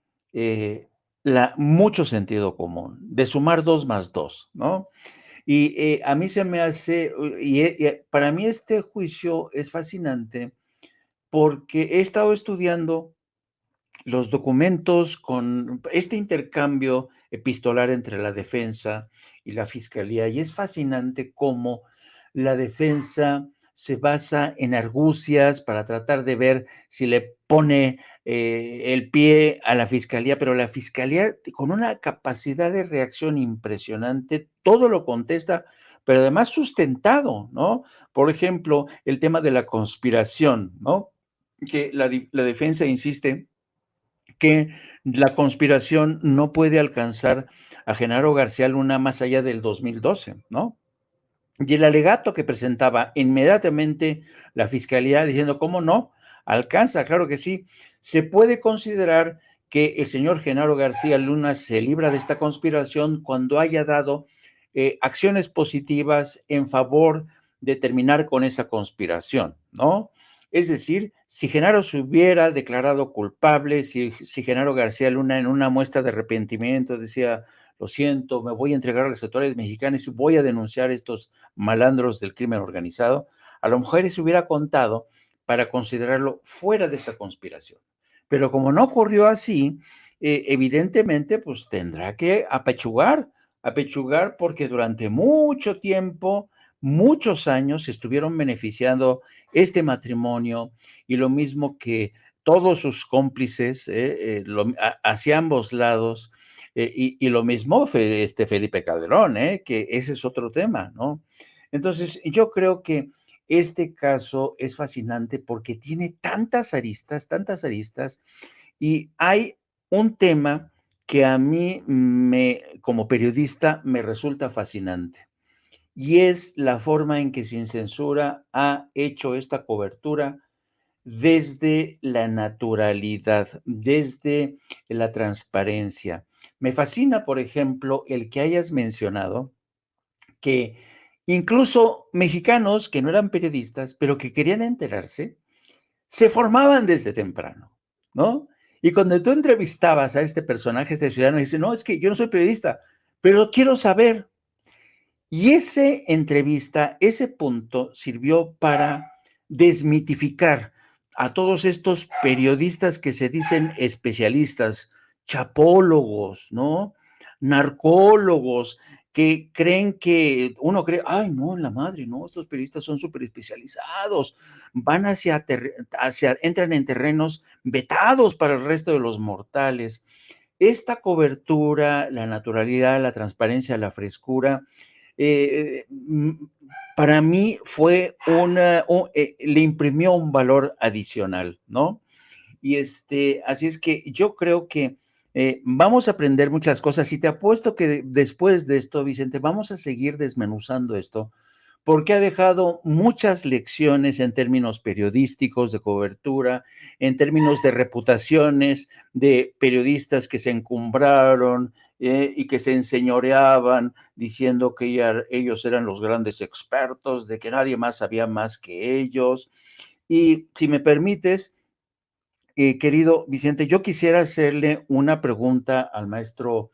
mucho sentido común, de sumar 2 más 2, ¿no? Y a mí se me hace, para mí este juicio es fascinante porque he estado estudiando los documentos con este intercambio epistolar entre la defensa y la fiscalía, y es fascinante cómo la defensa se basa en argucias para tratar de ver si le pone el pie a la fiscalía, pero la fiscalía con una capacidad de reacción impresionante, todo lo contesta, pero además sustentado, ¿no? Por ejemplo, el tema de la conspiración, ¿no? Que la defensa insiste que la conspiración no puede alcanzar a Genaro García Luna más allá del 2012, ¿no? Y el alegato que presentaba inmediatamente la fiscalía diciendo, ¿cómo no? Alcanza, claro que sí. Se puede considerar que el señor Genaro García Luna se libra de esta conspiración cuando haya dado acciones positivas en favor de terminar con esa conspiración, ¿no? Es decir, si Genaro se hubiera declarado culpable, si Genaro García Luna en una muestra de arrepentimiento decía, lo siento, me voy a entregar a las autoridades mexicanas y voy a denunciar estos malandros del crimen organizado, a lo mejor se hubiera contado para considerarlo fuera de esa conspiración. Pero como no ocurrió así, evidentemente, pues tendrá que apechugar porque durante mucho tiempo, muchos años se estuvieron beneficiando este matrimonio y lo mismo que todos sus cómplices hacia ambos lados. Y lo mismo Felipe Calderón, que ese es otro tema, ¿no? Entonces, yo creo que este caso es fascinante porque tiene tantas aristas, y hay un tema que a mí como periodista me resulta fascinante, y es la forma en que Sin Censura ha hecho esta cobertura desde la naturalidad, desde la transparencia. Me fascina, por ejemplo, el que hayas mencionado que incluso mexicanos que no eran periodistas, pero que querían enterarse, se formaban desde temprano, ¿no? Y cuando tú entrevistabas a este personaje, este ciudadano, dice, no, es que yo no soy periodista, pero quiero saber. Y ese entrevista, ese punto sirvió para desmitificar a todos estos periodistas que se dicen especialistas, chapólogos, ¿no? Narcólogos, que creen que uno cree, ay, no, la madre, no, estos periodistas son súper especializados, van entran en terrenos vetados para el resto de los mortales. Esta cobertura, la naturalidad, la transparencia, la frescura, para mí fue le imprimió un valor adicional, ¿no? Y así es que yo creo que vamos a aprender muchas cosas y te apuesto que después de esto, Vicente, vamos a seguir desmenuzando esto porque ha dejado muchas lecciones en términos periodísticos, de cobertura, en términos de reputaciones de periodistas que se encumbraron y que se enseñoreaban diciendo que ellos eran los grandes expertos, de que nadie más sabía más que ellos. Y si me permites, querido Vicente, yo quisiera hacerle una pregunta al maestro,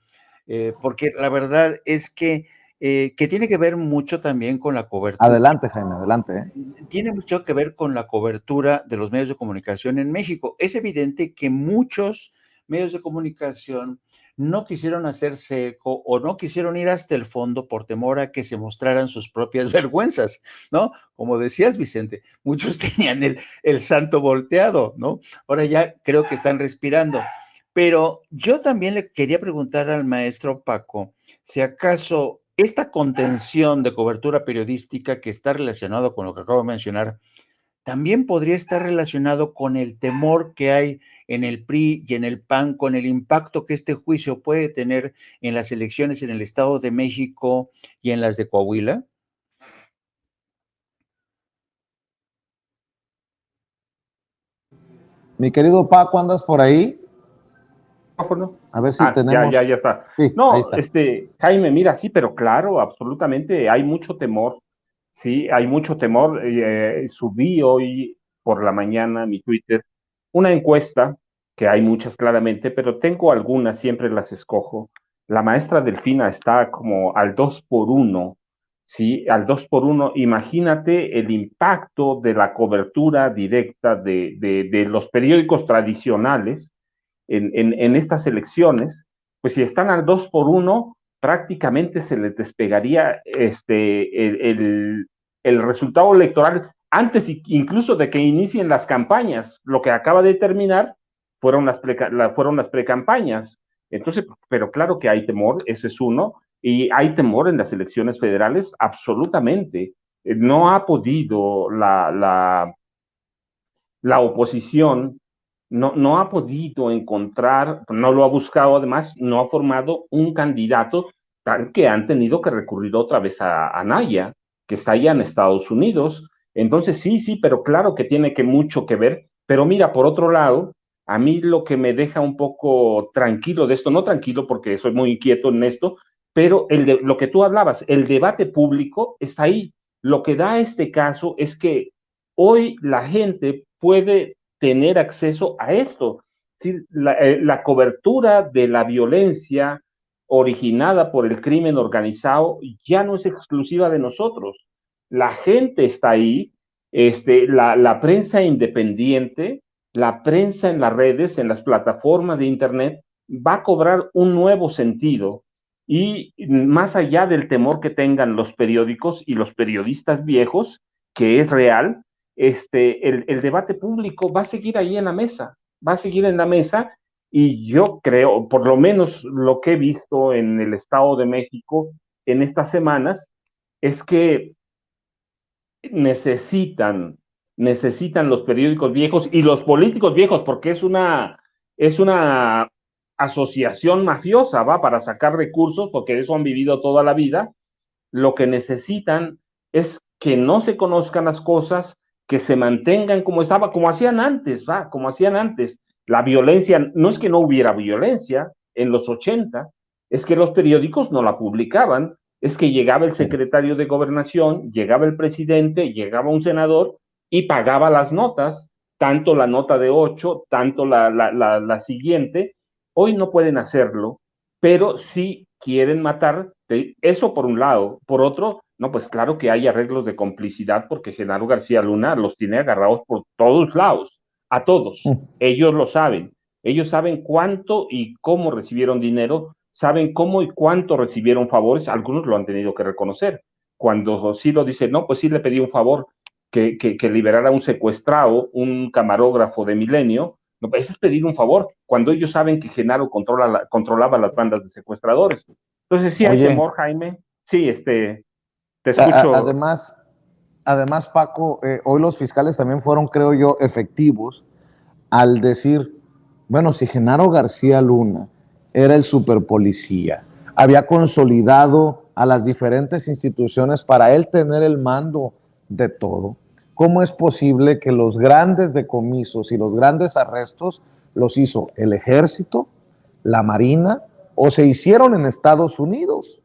porque la verdad es que tiene que ver mucho también con la cobertura. Adelante, Jaime, adelante. Tiene mucho que ver con la cobertura de los medios de comunicación en México. Es evidente que muchos medios de comunicación no quisieron hacerse eco o no quisieron ir hasta el fondo por temor a que se mostraran sus propias vergüenzas, ¿no? Como decías, Vicente, muchos tenían el santo volteado, ¿no? Ahora ya creo que están respirando. Pero yo también le quería preguntar al maestro Paco si acaso esta contención de cobertura periodística que está relacionado con lo que acabo de mencionar, también podría estar relacionado con el temor que hay en el PRI y en el PAN, con el impacto que este juicio puede tener en las elecciones en el Estado de México y en las de Coahuila. Mi querido Paco, ¿andas por ahí? A ver si tenemos. Ya está. Sí, no, ahí está. Jaime, mira, sí, pero claro, absolutamente, hay mucho temor, sí, hay mucho temor. Subí hoy por la mañana a mi Twitter una encuesta, que hay muchas claramente, pero tengo algunas, siempre las escojo. La maestra Delfina está como al 2 por 1, sí, al 2 por 1. Imagínate el impacto de la cobertura directa de los periódicos tradicionales en estas elecciones, pues si están al 2 por 1, prácticamente se les despegaría el resultado electoral antes incluso de que inicien las campañas. Lo que acaba de terminar fueron las precampañas. Entonces, pero claro que hay temor, ese es uno, y hay temor en las elecciones federales, absolutamente. No ha podido la oposición, no ha podido encontrar, no lo ha buscado, además, no ha formado un candidato, tal que han tenido que recurrir otra vez a Naya, que está allá en Estados Unidos. Entonces, sí, pero claro que tiene mucho que ver. Pero mira, por otro lado, a mí lo que me deja un poco tranquilo de esto, no tranquilo porque soy muy inquieto en esto, pero lo que tú hablabas, el debate público está ahí. Lo que da este caso es que hoy la gente puede tener acceso a esto. ¿Sí? La cobertura de la violencia originada por el crimen organizado ya no es exclusiva de nosotros. La gente está ahí La prensa independiente, la prensa en las redes, en las plataformas de Internet, va a cobrar un nuevo sentido. Y más allá del temor que tengan los periódicos y los periodistas viejos, que es real, el debate público va a seguir ahí en la mesa, va a seguir en la mesa, y yo creo, por lo menos lo que he visto en el Estado de México en estas semanas, es que necesitan, necesitan los periódicos viejos y los políticos viejos, porque es una asociación mafiosa, ¿va? Para sacar recursos, porque eso han vivido toda la vida. Lo que necesitan es que no se conozcan las cosas, que se mantengan como estaba, como hacían antes, ¿va? Como hacían antes. La violencia, no es que no hubiera violencia en los 80, es que los periódicos no la publicaban, es que llegaba el secretario de Gobernación, llegaba el presidente, llegaba un senador y pagaba las notas, tanto la nota de 8, tanto la siguiente. Hoy no pueden hacerlo, pero sí quieren matar, eso por un lado. Por otro, no, pues claro que hay arreglos de complicidad porque Genaro García Luna los tiene agarrados por todos lados, a todos. Ellos lo saben. Ellos saben cuánto y cómo recibieron dinero, saben cómo y cuánto recibieron favores. Algunos lo han tenido que reconocer. Cuando sí lo dice, no, pues sí le pedí un favor, que liberara un secuestrado, un camarógrafo de Milenio. No, eso es pedir un favor, cuando ellos saben que Genaro controlaba las bandas de secuestradores. Entonces, sí hay Oye, temor, Jaime. Sí, te escucho. además, Paco, hoy los fiscales también fueron, creo yo, efectivos al decir, bueno, si Genaro García Luna era el superpolicía, había consolidado a las diferentes instituciones para él tener el mando de todo, ¿cómo es posible que los grandes decomisos y los grandes arrestos los hizo el ejército, la marina o se hicieron en Estados Unidos?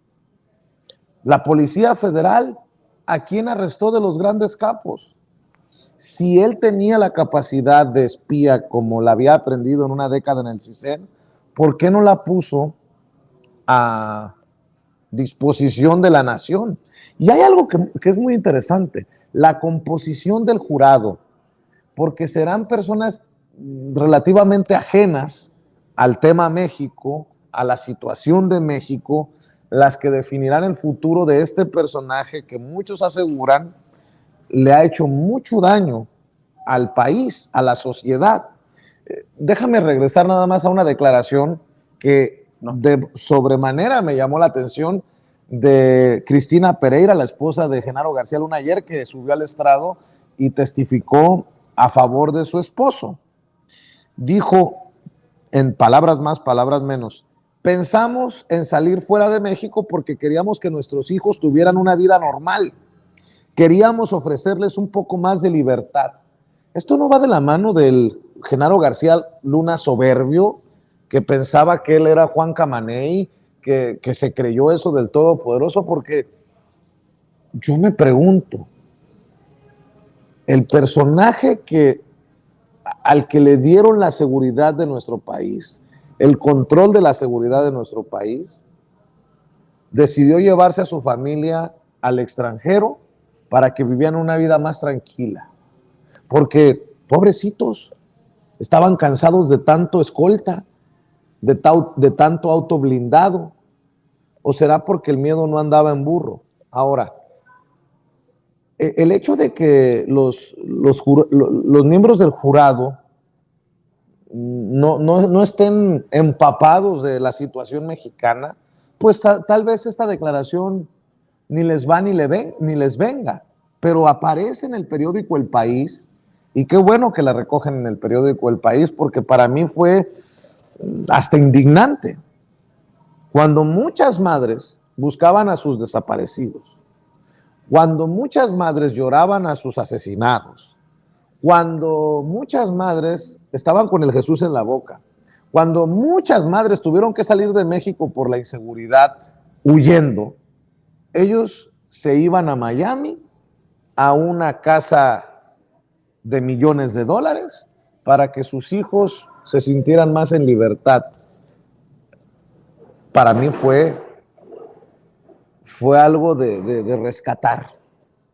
La Policía Federal, ¿a quién arrestó de los grandes capos? Si él tenía la capacidad de espía como la había aprendido en una década en el CISEN, ¿por qué no la puso a disposición de la nación? Y hay algo que es muy interesante, la composición del jurado, porque serán personas relativamente ajenas al tema México, a la situación de México, las que definirán el futuro de este personaje que muchos aseguran le ha hecho mucho daño al país, a la sociedad. Déjame regresar nada más a una declaración que de sobremanera me llamó la atención de Cristina Pereira, la esposa de Genaro García Luna, ayer, que subió al estrado y testificó a favor de su esposo. Dijo, en palabras más, palabras menos, pensamos en salir fuera de México porque queríamos que nuestros hijos tuvieran una vida normal. Queríamos ofrecerles un poco más de libertad. Esto no va de la mano del Genaro García Luna soberbio, que pensaba que él era Juan Camaney, que se creyó eso del Todopoderoso, porque yo me pregunto, el personaje al que le dieron la seguridad de nuestro país, el control de la seguridad de nuestro país, decidió llevarse a su familia al extranjero para que vivieran una vida más tranquila. Porque, pobrecitos, estaban cansados de tanto escolta, de tanto auto blindado, o será porque el miedo no andaba en burro. Ahora, el hecho de que los miembros del jurado no estén empapados de la situación mexicana, pues tal vez esta declaración ni les va ni les venga, pero aparece en el periódico El País, y qué bueno que la recogen en el periódico El País, porque para mí fue hasta indignante. Cuando muchas madres buscaban a sus desaparecidos, cuando muchas madres lloraban a sus asesinados, cuando muchas madres estaban con el Jesús en la boca, cuando muchas madres tuvieron que salir de México por la inseguridad huyendo, ellos se iban a Miami, a una casa de millones de dólares, para que sus hijos se sintieran más en libertad. Para mí fue algo de rescatar.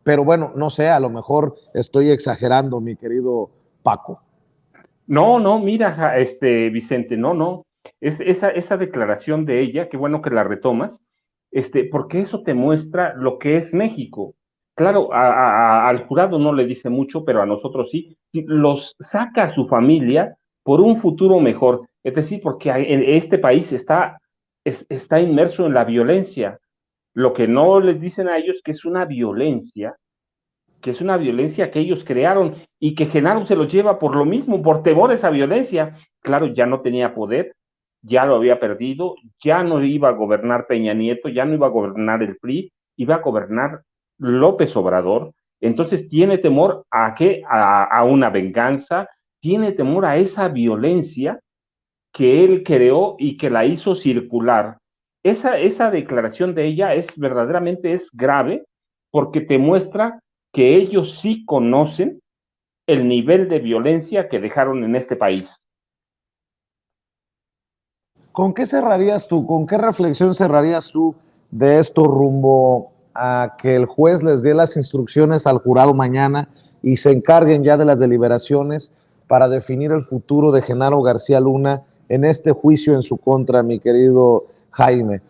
pero bueno, no sé, a lo mejor estoy exagerando, mi querido Paco. No, no, mira, Vicente, no, no. Es esa declaración de ella, qué bueno que la retomas, porque eso te muestra lo que es México. Claro, al jurado no le dice mucho, pero a nosotros sí. Sí, los saca a su familia por un futuro mejor. Es decir, porque este país está inmerso en la violencia. Lo que no les dicen a ellos que es una violencia que ellos crearon y que Genaro se los lleva por lo mismo, por temor a esa violencia. Claro, ya no tenía poder, ya lo había perdido, ya no iba a gobernar Peña Nieto, ya no iba a gobernar el PRI, iba a gobernar López Obrador. Entonces tiene temor a qué, a una venganza, tiene temor a esa violencia que él creó y que la hizo circular. Esa declaración de ella es verdaderamente es grave porque te muestra que ellos sí conocen el nivel de violencia que dejaron en este país. ¿Con qué cerrarías tú? ¿Con qué reflexión cerrarías tú de esto rumbo a que el juez les dé las instrucciones al jurado mañana y se encarguen ya de las deliberaciones para definir el futuro de Genaro García Luna en este juicio en su contra, mi querido Jaime?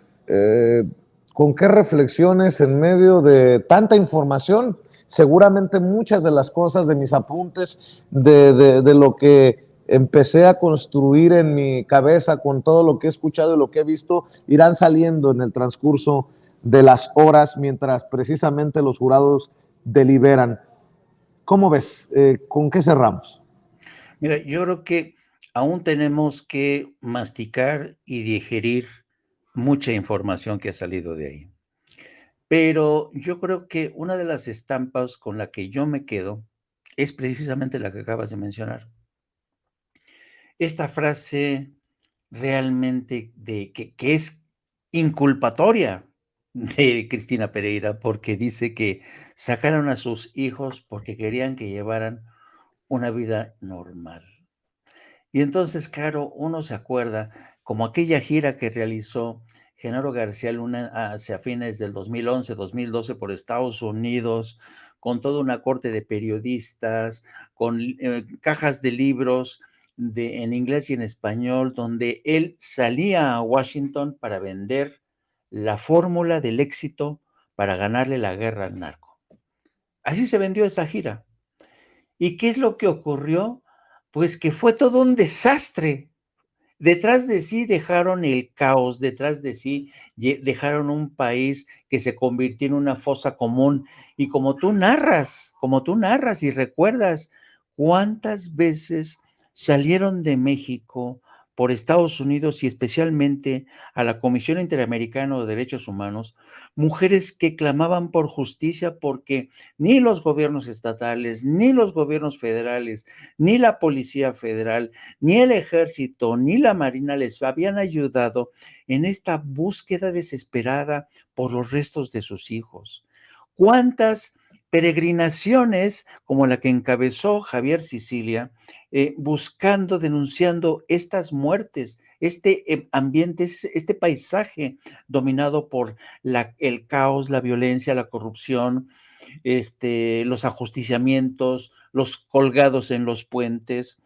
¿Con qué reflexiones en medio de tanta información? Seguramente muchas de las cosas de mis apuntes, de lo que empecé a construir en mi cabeza con todo lo que he escuchado y lo que he visto, irán saliendo en el transcurso de las horas mientras precisamente los jurados deliberan. ¿Cómo ves? ¿Con qué cerramos? Mira, yo creo que aún tenemos que masticar y digerir mucha información que ha salido de ahí. Pero yo creo que una de las estampas con la que yo me quedo es precisamente la que acabas de mencionar. Esta frase realmente que es inculpatoria de Cristina Pereira, porque dice que sacaron a sus hijos porque querían que llevaran una vida normal. Y entonces, claro, uno se acuerda, como aquella gira que realizó Genaro García Luna hacia fines del 2011, 2012 por Estados Unidos, con toda una corte de periodistas, con cajas de libros en inglés y en español, donde él salía a Washington para vender la fórmula del éxito para ganarle la guerra al narco. Así se vendió esa gira. ¿Y qué es lo que ocurrió? Pues que fue todo un desastre. Detrás de sí dejaron el caos, detrás de sí dejaron un país que se convirtió en una fosa común. Y como tú narras y recuerdas, ¿cuántas veces salieron de México por Estados Unidos y especialmente a la Comisión Interamericana de Derechos Humanos, mujeres que clamaban por justicia porque ni los gobiernos estatales, ni los gobiernos federales, ni la Policía Federal, ni el ejército, ni la marina les habían ayudado en esta búsqueda desesperada por los restos de sus hijos? ¿Cuántas peregrinaciones como la que encabezó Javier Sicilia, buscando, denunciando estas muertes, este ambiente, este paisaje dominado por el caos, la violencia, la corrupción, los ajusticiamientos, los colgados en los puentes?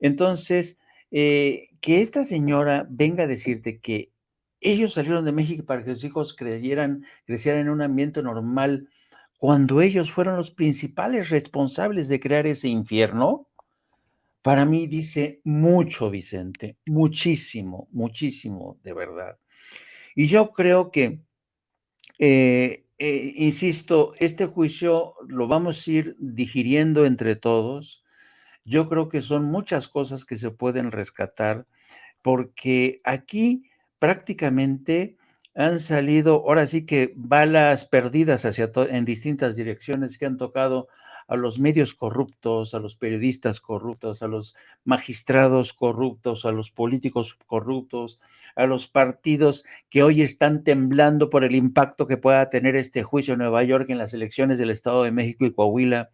Entonces, que esta señora venga a decirte que ellos salieron de México para que sus hijos crecieran en un ambiente normal, cuando ellos fueron los principales responsables de crear ese infierno, para mí dice mucho, Vicente, muchísimo, muchísimo, de verdad. Y yo creo que, insisto, este juicio lo vamos a ir digiriendo entre todos. Yo creo que son muchas cosas que se pueden rescatar, porque aquí prácticamente han salido, ahora sí que balas perdidas en distintas direcciones que han tocado a los medios corruptos, a los periodistas corruptos, a los magistrados corruptos, a los políticos corruptos, a los partidos que hoy están temblando por el impacto que pueda tener este juicio en Nueva York en las elecciones del Estado de México y Coahuila.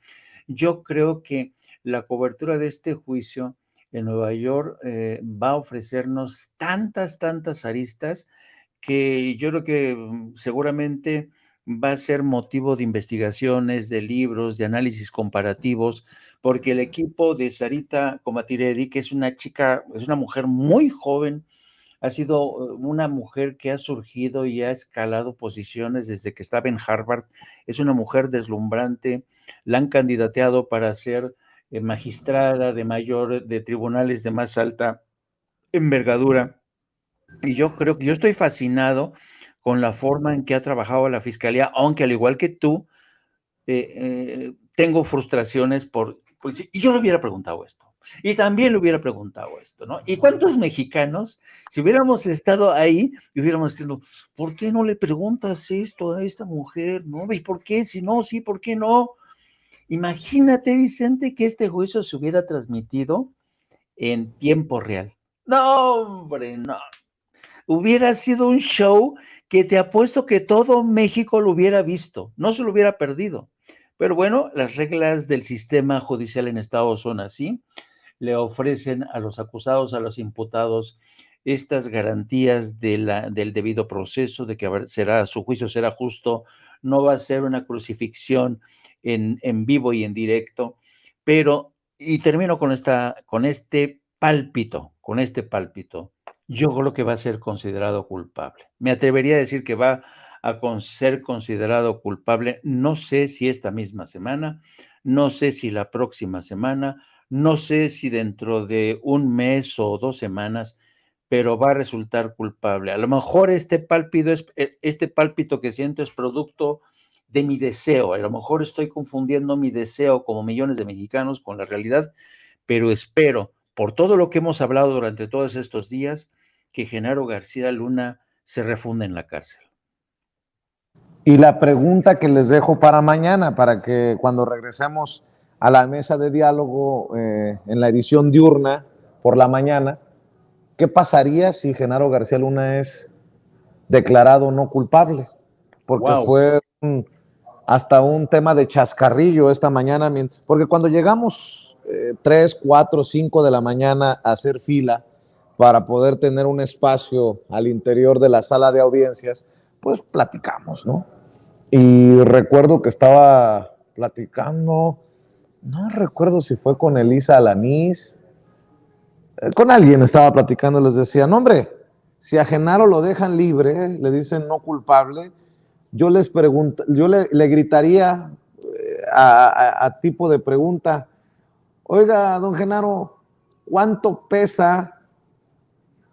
Yo creo que la cobertura de este juicio en Nueva York va a ofrecernos tantas aristas que yo creo que seguramente va a ser motivo de investigaciones, de libros, de análisis comparativos, porque el equipo de Sarita Comatiredi, que es una chica, es una mujer muy joven, ha sido una mujer que ha surgido y ha escalado posiciones desde que estaba en Harvard, es una mujer deslumbrante, la han candidateado para ser magistrada de tribunales de más alta envergadura, y yo creo que yo estoy fascinado con la forma en que ha trabajado la fiscalía, aunque al igual que tú, tengo frustraciones pues, y yo le hubiera preguntado esto, y también le hubiera preguntado esto, ¿no? ¿Y cuántos mexicanos, si hubiéramos estado ahí, y hubiéramos dicho, ¿por qué no le preguntas esto a esta mujer, no? ¿Y por qué? Si no, sí, ¿por qué no? Imagínate, Vicente, que este juicio se hubiera transmitido en tiempo real. No, hombre, no. Hubiera sido un show que te apuesto que todo México lo hubiera visto, no se lo hubiera perdido. Pero bueno, las reglas del sistema judicial en Estados son así, le ofrecen a los acusados, a los imputados, estas garantías del debido proceso, de que su juicio será justo, no va a ser una crucifixión en vivo y en directo, pero, y termino con este pálpito, yo creo que va a ser considerado culpable. Me atrevería a decir que va a ser considerado culpable, no sé si esta misma semana, no sé si la próxima semana, no sé si dentro de un mes o 2 semanas, pero va a resultar culpable. A lo mejor este pálpito que siento es producto de mi deseo. A lo mejor estoy confundiendo mi deseo como millones de mexicanos con la realidad, pero espero, por todo lo que hemos hablado durante todos estos días, que Genaro García Luna se refunda en la cárcel. Y la pregunta que les dejo para mañana, para que cuando regresemos a la mesa de diálogo en la edición diurna por la mañana, ¿qué pasaría si Genaro García Luna es declarado no culpable? Porque fue hasta un tema de chascarrillo esta mañana, porque cuando llegamos 3, 4, 5 de la mañana a hacer fila para poder tener un espacio al interior de la sala de audiencias, pues platicamos, ¿no? Y recuerdo que estaba platicando, no recuerdo si fue con Elisa Alanís, con alguien estaba platicando, les decía, no hombre, si a Genaro lo dejan libre, le dicen no culpable, yo le gritaría a tipo de pregunta, oiga, don Genaro, ¿cuánto pesa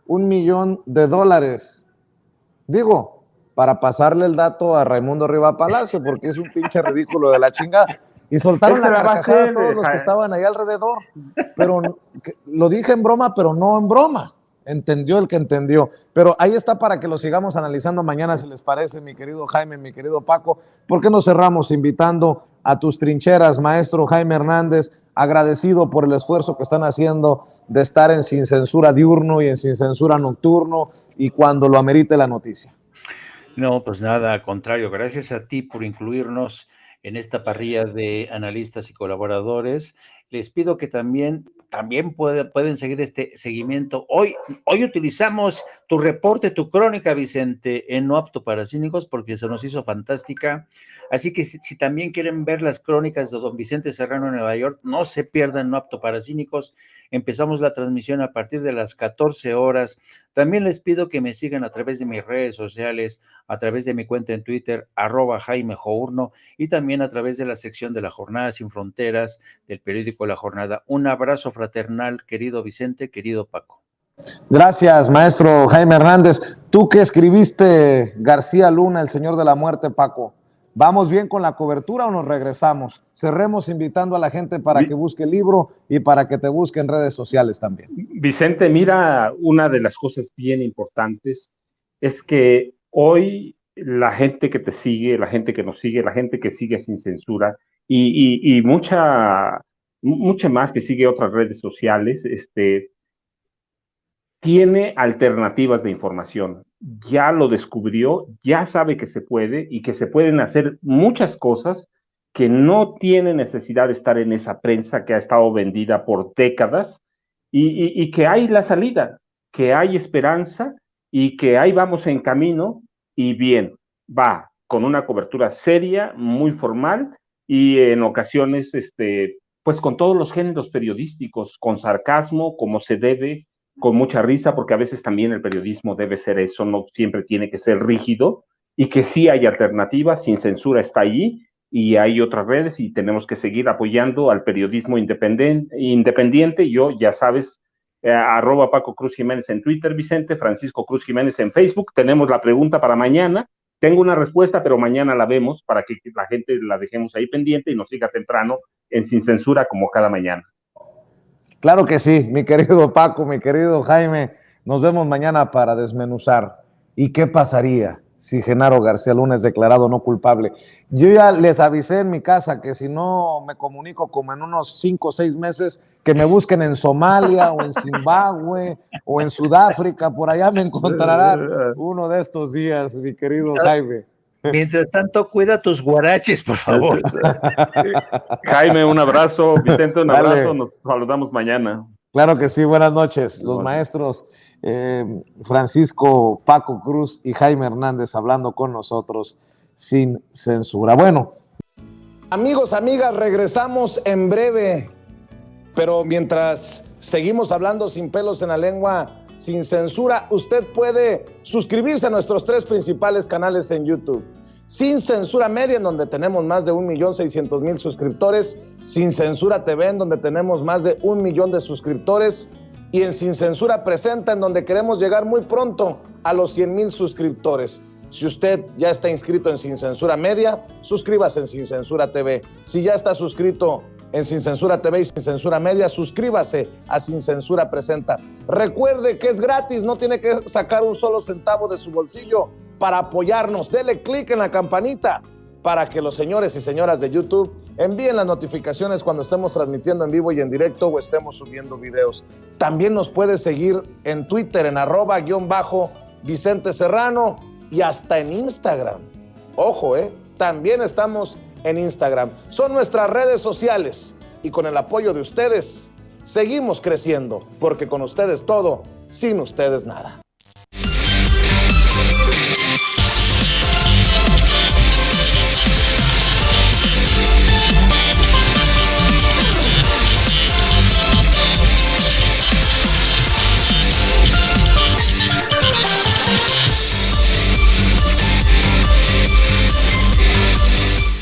$1,000,000? Digo, para pasarle el dato a Raimundo Riva Palacio, porque es un pinche ridículo de la chingada. Y soltaron la carcajada a todos los que estaban ahí alrededor. Pero lo dije en broma, pero no en broma. Entendió el que entendió. Pero ahí está para que lo sigamos analizando mañana, si les parece, mi querido Jaime, mi querido Paco. ¿Por qué no cerramos invitando a tus trincheras, maestro Jaime Hernández, agradecido por el esfuerzo que están haciendo de estar en Sin Censura diurno y en Sin Censura nocturno y cuando lo amerite la noticia? No, pues nada, al contrario, gracias a ti por incluirnos en esta parrilla de analistas y colaboradores. Les pido que también pueden seguir este seguimiento. Hoy utilizamos tu reporte, tu crónica, Vicente, en No Apto para Cínicos, porque se nos hizo fantástica. Así que si también quieren ver las crónicas de don Vicente Serrano en Nueva York, no se pierdan No Apto para Cínicos. Empezamos la transmisión a partir de las 14 horas. También les pido que me sigan a través de mis redes sociales, a través de mi cuenta en Twitter, @JaimeJourno, y también a través de la sección de La Jornada Sin Fronteras del periódico La Jornada. Un abrazo fraternal, querido Vicente, querido Paco. Gracias, maestro Jaime Hernández. Tú que escribiste García Luna, el señor de la muerte, Paco. ¿Vamos bien con la cobertura o nos regresamos? Cerremos invitando a la gente para que busque el libro y para que te busque en redes sociales también. Vicente, mira, una de las cosas bien importantes es que hoy la gente que te sigue, la gente que nos sigue, la gente que sigue Sin Censura y mucha más que sigue otras redes sociales, tiene alternativas de información. Ya lo descubrió, ya sabe que se puede y que se pueden hacer muchas cosas que no tiene necesidad de estar en esa prensa que ha estado vendida por décadas y que hay la salida, que hay esperanza y que ahí vamos en camino y bien, va, con una cobertura seria, muy formal, y en ocasiones, pues con todos los géneros periodísticos, con sarcasmo, como se debe, con mucha risa, porque a veces también el periodismo debe ser eso, no siempre tiene que ser rígido, y que sí hay alternativas, Sin Censura está ahí, y hay otras redes, y tenemos que seguir apoyando al periodismo independiente. Yo, ya sabes, @ Paco Cruz Jiménez en Twitter, Vicente, Francisco Cruz Jiménez en Facebook. Tenemos la pregunta para mañana. Tengo una respuesta, pero mañana la vemos para que la gente la dejemos ahí pendiente y nos siga temprano en Sin Censura como cada mañana. Claro que sí, mi querido Paco, mi querido Jaime. Nos vemos mañana para desmenuzar. ¿Y qué pasaría si Genaro García Luna es declarado no culpable? Yo ya les avisé en mi casa que si no me comunico como en unos 5 o 6 meses, que me busquen en Somalia o en Zimbabue o en Sudáfrica, por allá me encontrarán uno de estos días, mi querido Jaime. Mientras tanto, cuida tus guaraches, por favor. Jaime, un abrazo. Vicente, un abrazo. Nos saludamos mañana. Claro que sí, buenas noches. Los maestros Francisco, Paco Cruz y Jaime Hernández hablando con nosotros sin censura. Bueno, amigos, amigas, regresamos en breve, pero mientras seguimos hablando sin pelos en la lengua, sin censura, usted puede suscribirse a nuestros 3 principales canales en YouTube. Sin Censura Media, en donde tenemos más de 1.600.000 suscriptores, Sin Censura TV, en donde tenemos más de 1 millón de suscriptores, y en Sin Censura Presenta, en donde queremos llegar muy pronto a los 100,000 suscriptores. Si usted ya está inscrito en Sin Censura Media, suscríbase en Sin Censura TV. Si ya está suscrito en Sin Censura TV y Sin Censura Media, suscríbase a Sin Censura Presenta. Recuerde que es gratis, no tiene que sacar un solo centavo de su bolsillo para apoyarnos. Dele clic en la campanita para que los señores y señoras de YouTube envíen las notificaciones cuando estemos transmitiendo en vivo y en directo o estemos subiendo videos. También nos puede seguir en Twitter en @Vicente Serrano y hasta en Instagram. Ojo, también estamos en Instagram. Son nuestras redes sociales y con el apoyo de ustedes seguimos creciendo, porque con ustedes todo, sin ustedes nada.